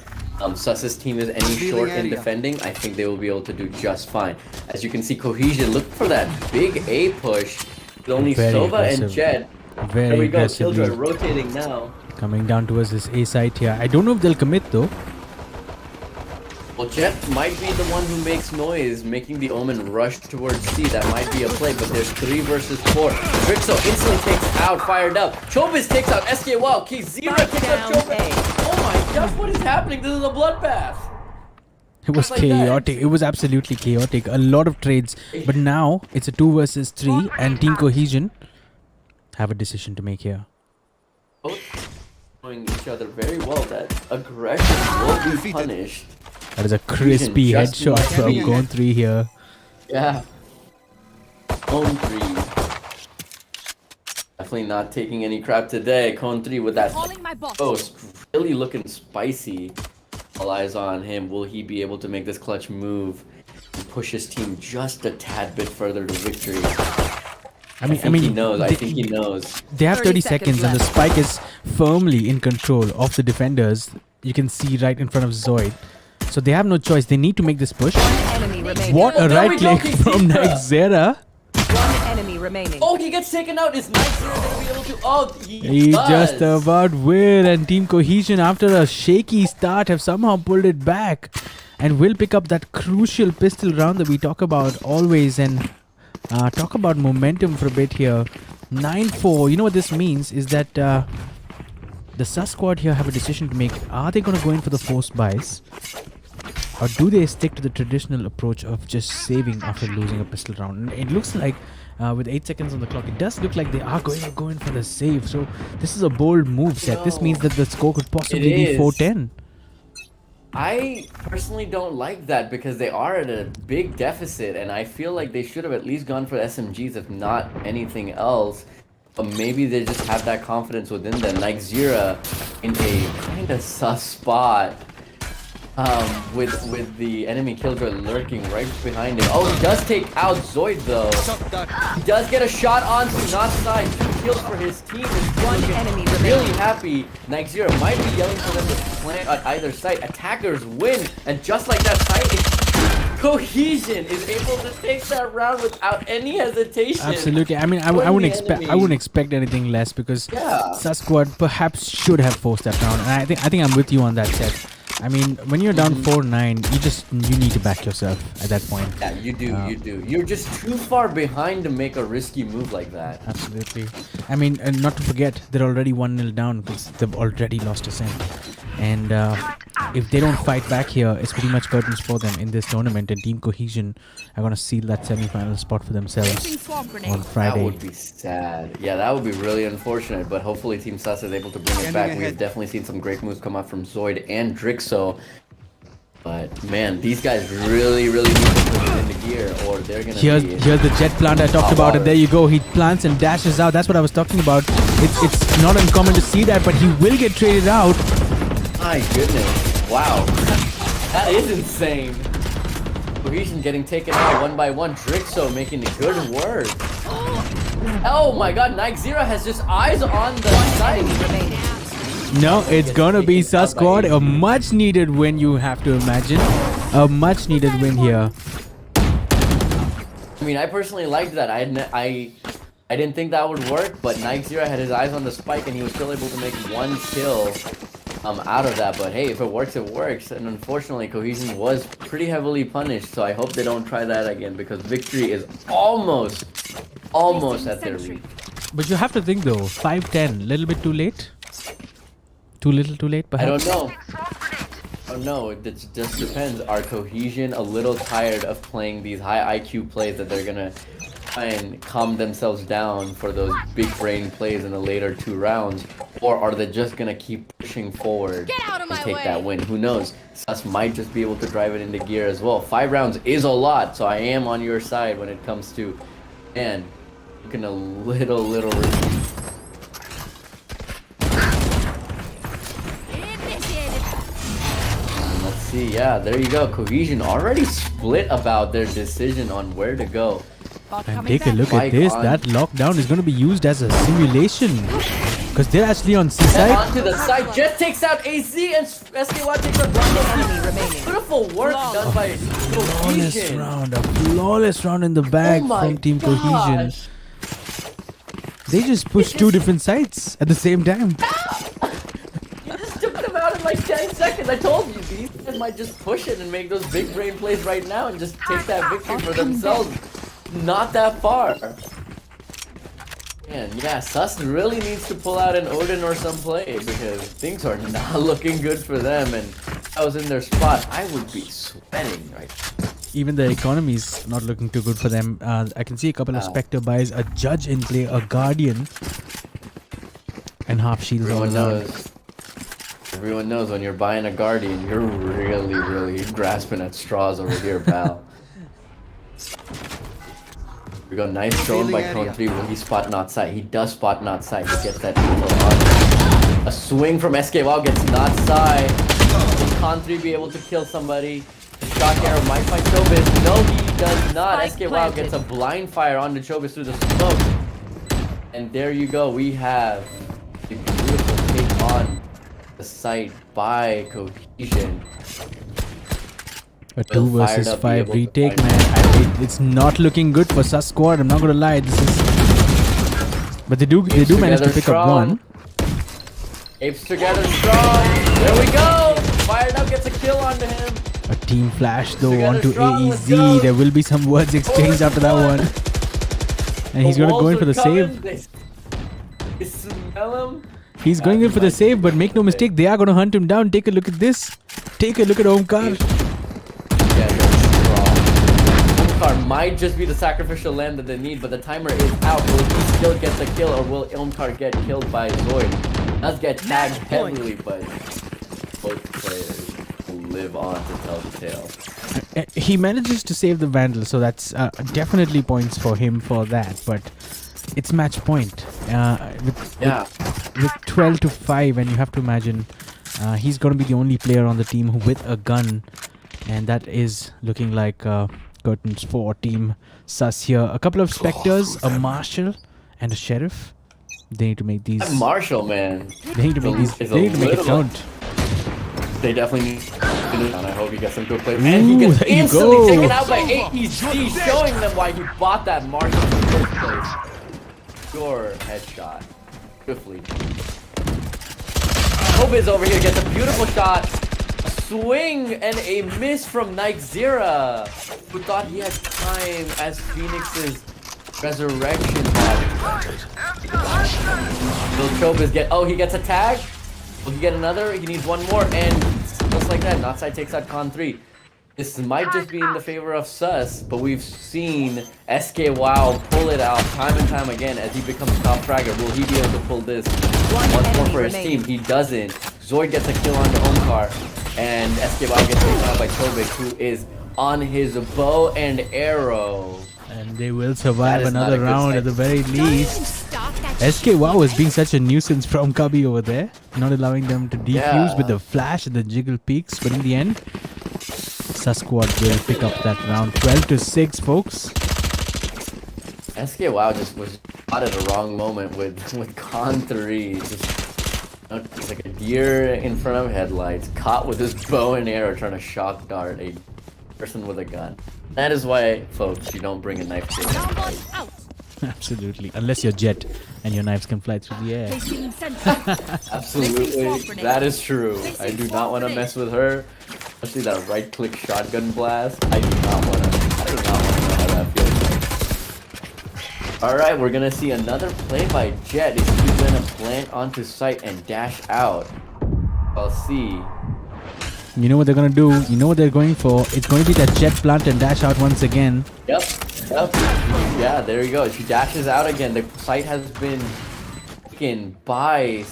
Sus's team is any short in defending. I think they will be able to do just fine. As you can see, Cohesion look for that big A push. With only Very Sova aggressive. and Jet. Very There we go, aggressively Killjoy rotating now. coming down towards this A site here. I don't know if they'll commit though. Well, Jet might be the one who makes noise, making the Omen rush towards C. That might be a play, but there's 3 versus 4. Drixo instantly takes out, Fired Up. Chobis takes out SK Wow. Kizira takes out down Chobis. A. Oh my gosh, what is happening? This is a bloodbath. It was Just like that. chaotic. It was absolutely chaotic. A lot of trades. But now it's a 2 versus 3 and Team Cohesion have a decision to make here. Both knowing each other very well that aggression will be punished. That is a crispy just headshot from heavy Gon 3 here. Yeah. Cone 3. Definitely not taking any crap today. Cone 3 with that Calling my boss. post really looking spicy. All eyes on him. Will he be able to make this clutch move and push his team just a tad bit further to victory? I think he knows. I think he knows. They have 30 30 seconds seconds and the left. spike is firmly in control of the defenders. You can see right in front of Zoid. So they have no choice. They need to make this push. One enemy remaining. What a There right we go, click from Kizira. Nexera. One enemy remaining. Oh, he gets taken out. Is Night Zero gonna be able to? Oh, He does. just about will, and Team Cohesion, after a shaky start, have somehow pulled it back. and will pick up that crucial pistol round that we talk about always, and talk about momentum for a bit here. 9-4. You know what this means is that the Sus squad here have a decision to make. Are they going to go in for the forced buys, or do they stick to the traditional approach of just saving after losing a pistol round? And it looks like with 8 seconds on the clock, it does look like they are going to go in for the save. So this is a bold move set. This means that the score could possibly be 4-10. I personally don't like that because they are at a big deficit, and I feel like they should have at least gone for SMGs, if not anything else. But maybe they just have that confidence within them. Like Zira in a kind of sus spot, with the enemy killjoy lurking right behind him. Oh, he does take out Zoid though. He does get a shot onto Not's side. 2 kills for his team. One enemy Really remaining. happy. Nightzero might be yelling for them to plant on either side. Attackers win, and just like that side, Cohesion is able to take that round without any hesitation. Absolutely. I mean, I wouldn't expect anything less, because Yeah. Sus squad perhaps should have forced that round. And I think I'm with you on that set. I mean, when you're down 4-9, you need to back yourself at that point. Yeah, you do. You're just too far behind to make a risky move like that. Absolutely. I mean, and not to forget, they're already 1-0 down because they've already lost a cent. And if they don't fight back here, it's pretty much curtains for them in this tournament. And Team Cohesion are going to seal that semi-final spot for themselves Placing swamp grenade. on That Friday. would be sad. Yeah, that would be really unfortunate. But hopefully Team Sus is able to bring it Scanning back. ahead. We've definitely seen some great moves come out from Zoid and Drixo. But man, these guys really need to put it into gear, or they're gonna Here's be the jet plant I talked about, and there you go. He plants and dashes out. That's what I was talking about. It's not uncommon to see that, but he will get traded out. My goodness. Wow. That is insane. Cohesion getting taken out one by one. Drixo making good work. Oh my god, Nightzero has just eyes on the side. Remaining. No, it's gonna be Sus squad. A much needed win, you have to imagine. A much needed win here. I mean, I personally liked that. I didn't think that would work, but Nightzero had his eyes on the spike, and he was still able to make 1 kill out of that. But hey, if it works, it works. And unfortunately, Cohesion was pretty heavily punished, so I hope they don't try that again, because victory is almost at their reach. But you have to think though, 5-10, little bit too late? Too little, too late, I perhaps? don't know. Oh no, it just depends. Are Cohesion a little tired of playing these high IQ plays that they're gonna try and calm themselves down for those big brain plays in the later 2 rounds? Or are they just gonna keep pushing forward Get out of and my take way. that win? Who knows? Sus might just be able to drive it into gear as well. 5 rounds is a lot, so I am on your side when it comes to, man, looking a little risky. Initiated. Let's see, yeah, there you go. Cohesion already split about their decision on where to go. Bot And coming take a back. look at Spike this. on. That lockdown is going to be used as a simulation. Because they're actually on C And side. onto the side, just takes out AZ, and SKY takes out Enemy Rondo. remaining. Beautiful work done by Flawless Cohesion. round. A flawless round in the bag Oh my from Team Cohesion. gosh. They just pushed 2 different sides at the same time. You just took them out in like 10 seconds. I told you, these guys might just push it and make those big brain plays right now and just take that victory for themselves. Not that far. Man, yeah, Sus really needs to pull out an Odin or some play, because things are not looking good for them, and if I was in their spot, I would be sweating right now. Even the economy is not looking too good for them. I can see a couple of Spectre buys, a Judge in play, a Guardian, and half shields all around. Everyone knows when you're buying a Guardian, you're really grasping at straws over here, pal. We go, nice thrown by Revealing Cone 3. Will he spot not sight? He does spot not sight. He gets that info on. A swing from SK Wow gets not sight. Will Con 3 be able to kill somebody? The shock arrow might find Chobis. No, he does not. Spike SK Wow planted. gets a blind fire onto Chobis through the smoke. And there you go. We have a beautiful take on the site by Cohesion. A 2 Well, fired versus up, be 5 able to retake, find man. It's not looking good for Sus squad. I'm not gonna lie. This is, but they do manage to Together pick up strong. 1. Apes together strong. There we go. Fired up gets a kill onto him. A team flash though Together onto strong, let's go. AEZ. There will be some words exchanged after that one. And he's gonna go in for the save. They smell him. He's going in for the save, but make no mistake, they are gonna hunt him down. Take a look at this. Take a look at Omkar. Yeah, they're strong. Omkar might just be the sacrificial lamb that they need, but the timer is out. Will he still get the kill, or will Omkar get killed by Zoid? Does get tagged heavily, but both players will live on to tell the tale. He manages to save the Vandal, so that's definitely points for him for that. But it's match point. With 12 to 5, and you have to imagine he's going to be the only player on the team with a gun, and that is looking like curtains for Team Sus here. A couple of Spectres, a Marshal, and a Sheriff. They need to make these. That Marshall, man. They need to make these. They need to make it count. They definitely need. And I hope he gets some good play. Ooh, And he gets there you instantly go. taken out by AEZ, showing them why he bought that Marshall in the first place. Pure headshot. Swiftly. Obiz over here gets a beautiful shot. A swing and a miss from Nightzera, who thought he had time as Phoenix's resurrection happened. Will Chobis get... Oh, he gets a tag? Will he get another? He needs one more, and just like that, Notside takes out Con 3. This might just be in the favor of Sus, but we've seen SK WoW pull it out time and time again as he becomes top fragger. Will he be able to pull this once more for his team? He doesn't. Zoid gets a kill onto Omkar, and SK WoW gets taken out by Tovik, who is on his bow and arrow. And they will survive That is not a another good round sight. at the very least. Stop that SK WoW is being such a nuisance from Cubby over there, not allowing them to defuse Yeah. with the flash and the jiggle peaks, but in the end, Sus Squad will pick up that round. 12 to 6, folks. SK WoW just was caught at the wrong moment with Con 3. Just like a deer in front of headlights, caught with his bow and arrow trying to shock dart a person with a gun. That is why, folks, you don't bring a knife to the Someone fight. out. Absolutely. Unless you're Jet and your knives can fly through the air. Placing sensor. Absolutely, that is true. I do not want to mess with her, especially that right-click shotgun blast. I do not want to know how that feels. All right, we're gonna see another play by Jet. Is he gonna plant onto site and dash out? I'll see. You know what they're gonna do? You know what they're going for? It's going to be that Jet plant and dash out once again. Yep. Yeah, there you go. She dashes out again. The site has been taken by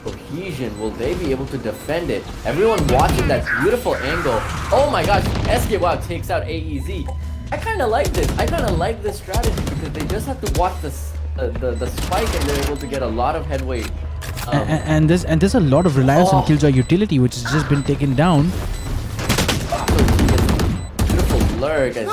Cohesion. Will they be able to defend it? Everyone watching that beautiful angle. Oh my gosh, SK WoW takes out AEZ. I kind of like this. I kind of like this strategy because they just have to watch the spike and they're able to get a lot of headway. And there's a lot of reliance on Killjoy utility, which has just been taken down. Beautiful lurk as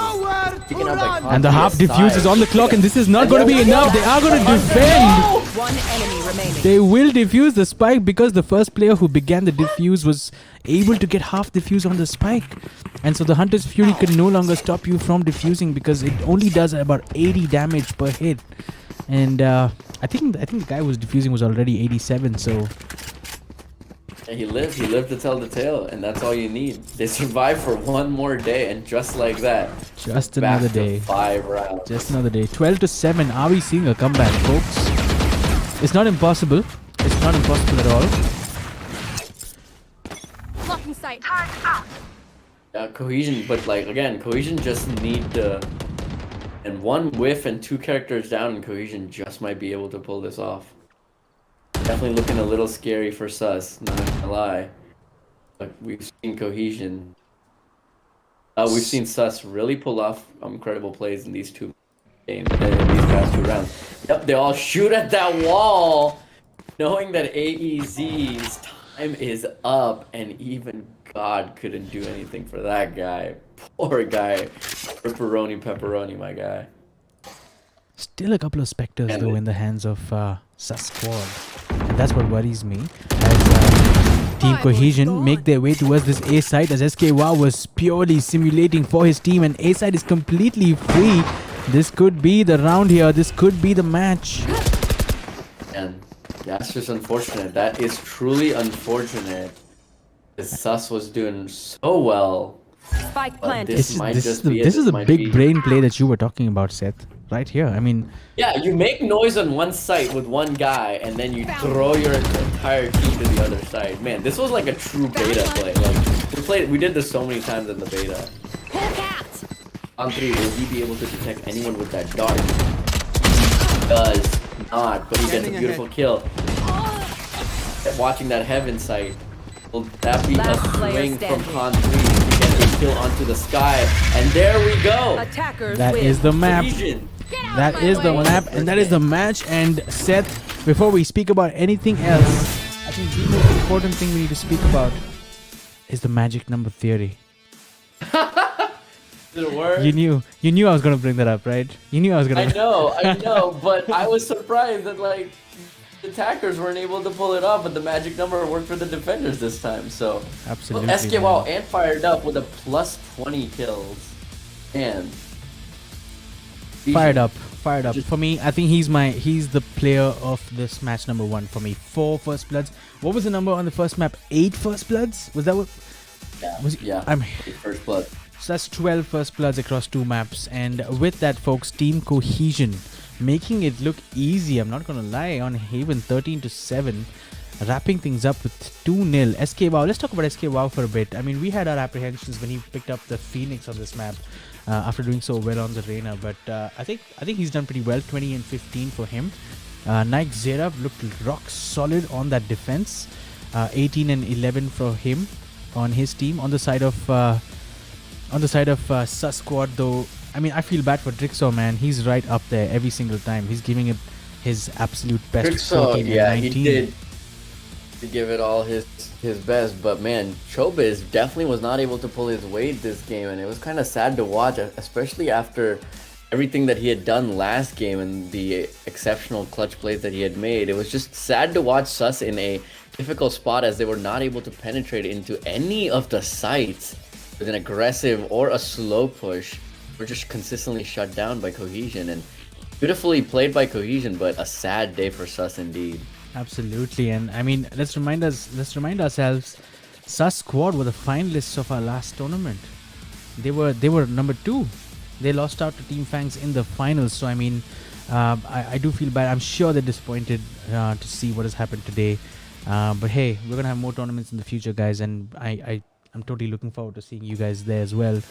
taken out by Con And the half 3 diffuse aside. is on the clock, and this is not going to be enough. They are going to defend. One enemy remaining. They will defuse the spike because the first player who began the defuse was able to get half defuse on the spike. And so the Hunter's Fury can no longer stop you from defusing because it only does about 80 damage per hit. And I think the guy who was defusing was already 87, so... And he lived to tell the tale, and that's all you need. They survived for one more day, and just like that, Just back another to day. 5 rounds. Just another day. 12 to 7. Are we seeing a comeback, folks? It's not impossible. It's not impossible at all. Blocking sight. Cohesion, but like again, Cohesion just need the... And one whiff and 2 characters down, and Cohesion just might be able to pull this off. Definitely looking a little scary for Sus, not gonna lie. But we've seen Cohesion. We've seen Sus really pull off incredible plays in these 2 games, in these past 2 rounds. Yep, they all shoot at that wall, knowing that AEZ's time is up, and even God couldn't do anything for that guy. Poor guy. Pepperoni, my guy. Still a couple of Spectres, though, in the hands of Sus Squad. And that's what worries me. As Team Cohesion make their way towards this A site, as SK WoW was purely simulating for his team, and A site is completely free. This could be the round here. This could be the match. And that's just unfortunate. That is truly unfortunate. Sus was doing so well. Spike But planted. this might This just be it. this is This a might big be. brain play that you were talking about, Seth. Right here. I mean, Yeah, you make noise on one site with one guy, and then you throw your entire team to the other side. Man, this was like a true beta play. Like we did this so many times in the beta. Pull cat. On 3, will he be able to detect anyone with that dart? Does not, but he gets a beautiful kill. Watching that heaven sight. Will that be Last a player swing from standing. Con 3 to get a kill onto the sky? And there we go! Attackers that win. is the map. Cohesion. That is the map, and that is the match. And Seth, before we speak about anything else, I think the most important thing we need to speak about is the magic number theory. Did it work? You knew I was gonna bring that up, right? You knew I was gonna. I know, but I was surprised that like the attackers weren't able to pull it off, but the magic number worked for the defenders this time. So Absolutely, well, SK man. wow and fired up with a plus 20 kills, and Fired up. For me, I think he's the player of this match number 1 for me. 4 first bloods. What was the number on the first map? 8 first bloods? Was that what? Yeah, Was yeah. I'm First blood. So that's 12 first bloods across 2 maps. And with that, folks, Team Cohesion making it look easy. I'm not gonna lie. On Haven, 13-7, wrapping things up with 2-0. SK wow. Let's talk about SK wow for a bit. I mean, we had our apprehensions when he picked up the Phoenix on this map after doing so well on the Reyna, but I think he's done pretty well. 20 and 15 for him. Nike Zerav looked rock solid on that defense. 18 and 11 for him on his team. On the side of Sus Squad, though, I mean, I feel bad for Drixo, man. He's right up there every single time. He's giving it his absolute best. Drixo, 14 and yeah, he 19. did to give it all his best, but man, Chobiz definitely was not able to pull his weight this game, and it was kind of sad to watch, especially after everything that he had done last game and the exceptional clutch plays that he had made. It was just sad to watch Sus in a difficult spot as they were not able to penetrate into any of the sites with an aggressive or a slow push. We're just consistently shut down by Cohesion, and beautifully played by Cohesion, but a sad day for Sus indeed. Absolutely, and I mean, let's remind ourselves, Sus Squad were the finalists of our last tournament. They were number 2. They lost out to Team Fangs in the finals. So I mean, I do feel bad. I'm sure they're disappointed to see what has happened today. But hey, we're gonna have more tournaments in the future, guys, and I'm totally looking forward to seeing you guys there as well.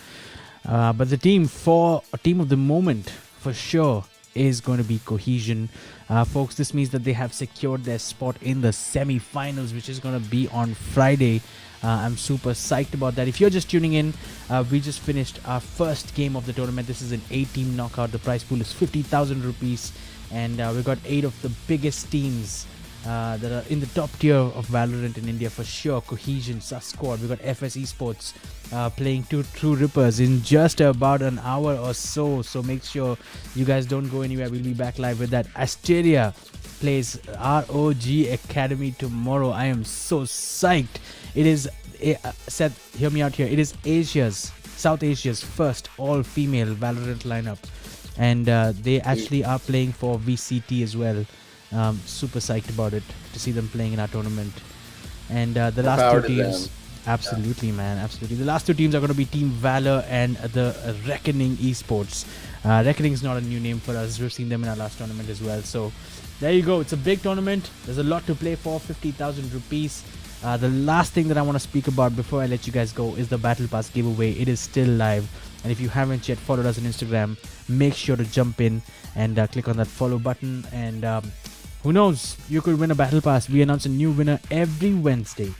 But the team for a team of the moment, for sure, is going to be Cohesion. Folks, this means that they have secured their spot in the semi-finals, which is going to be on Friday. I'm super psyched about that. If you're just tuning in, we just finished our first game of the tournament. This is an 8-team knockout. The prize pool is 50,000 rupees, and we got 8 of the biggest teams that are in the top tier of Valorant in India for sure. Cohesion, Sus Squad. We got FS Esports playing 2 True Rippers in just about an hour or so. So make sure you guys don't go anywhere. We'll be back live with that. Asteria plays ROG Academy tomorrow. I am so psyched. It is Seth, hear me out here. It is South Asia's first all-female Valorant lineup, and they actually are playing for VCT as well. Super psyched about it to see them playing in our tournament. And the last 2 teams, absolutely, man, absolutely. The last 2 teams are going to be Team Valor and the Reckoning Esports. Reckoning is not a new name for us. We've seen them in our last tournament as well. So there you go. It's a big tournament. There's a lot to play for. 50,000 rupees. The last thing that I want to speak about before I let you guys go is the Battle Pass giveaway. It is still live, and if you haven't yet followed us on Instagram, make sure to jump in and click on that follow button, and who knows, you could win a Battle Pass. We announce a new winner every Wednesday.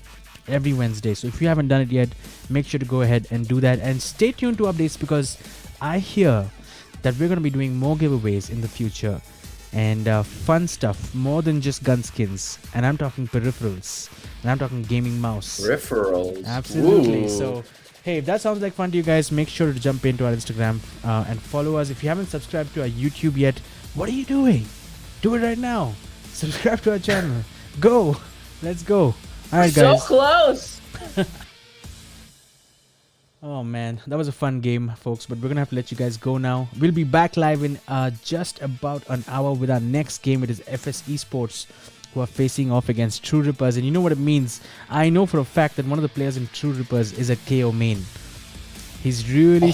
So if you haven't done it yet, make sure to go ahead and do that, and stay tuned to updates, because I hear that we're going to be doing more giveaways in the future, and fun stuff, more than just gun skins. And I'm talking peripherals, and I'm talking gaming mouse. Peripherals. Absolutely. Ooh. So hey, if that sounds like fun to you guys, make sure to jump into our Instagram and follow us. If you haven't subscribed to our YouTube yet, what are you doing? Do it right now. Subscribe to our channel. Go. Let's go. Alright, guys. So close. Oh man, that was a fun game, folks, but we're gonna have to let you guys go now. We'll be back live in just about an hour with our next game. It is FS Esports who are facing off against True Rippers, and you know what it means. I know for a fact that one of the players in True Rippers is a KO main. He's really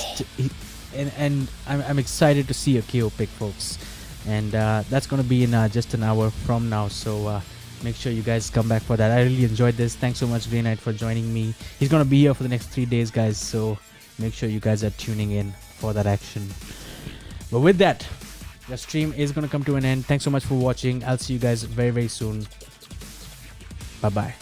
and I'm excited to see a KO pick, folks, and that's gonna be in just an hour from now, so make sure you guys come back for that. I really enjoyed this. Thanks so much, Grey Knight, for joining me. He's gonna be here for the next 3 days, guys, so make sure you guys are tuning in for that action. But with that, the stream is gonna come to an end. Thanks so much for watching. I'll see you guys very, very soon. Bye bye.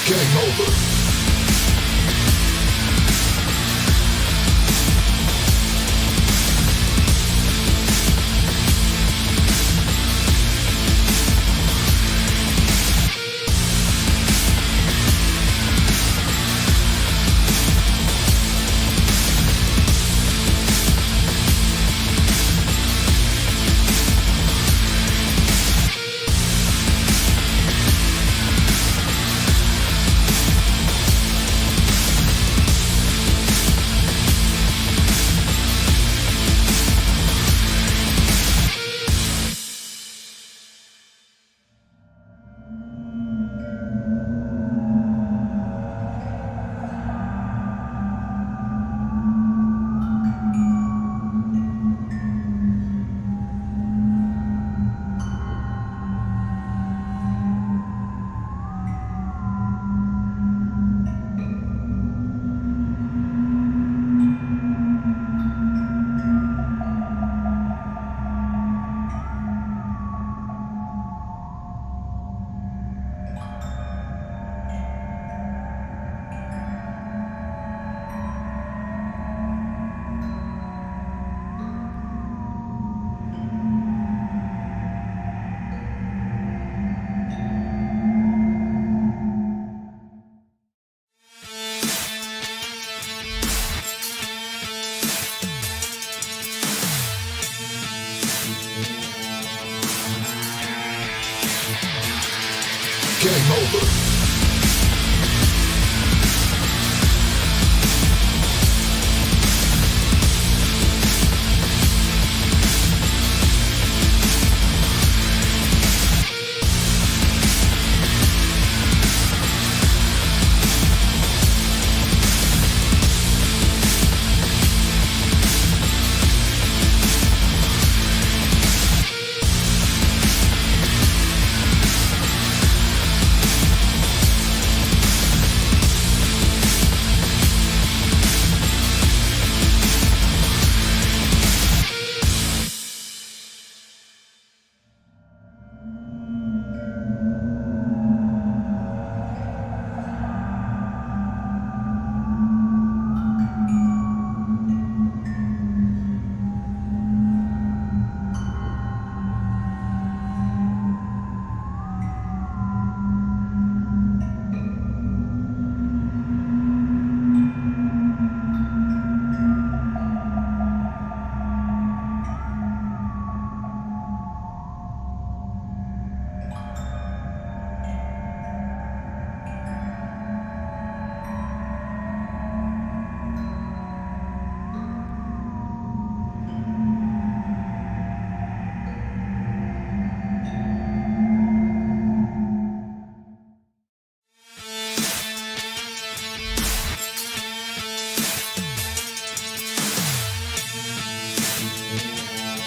Game over. Game over.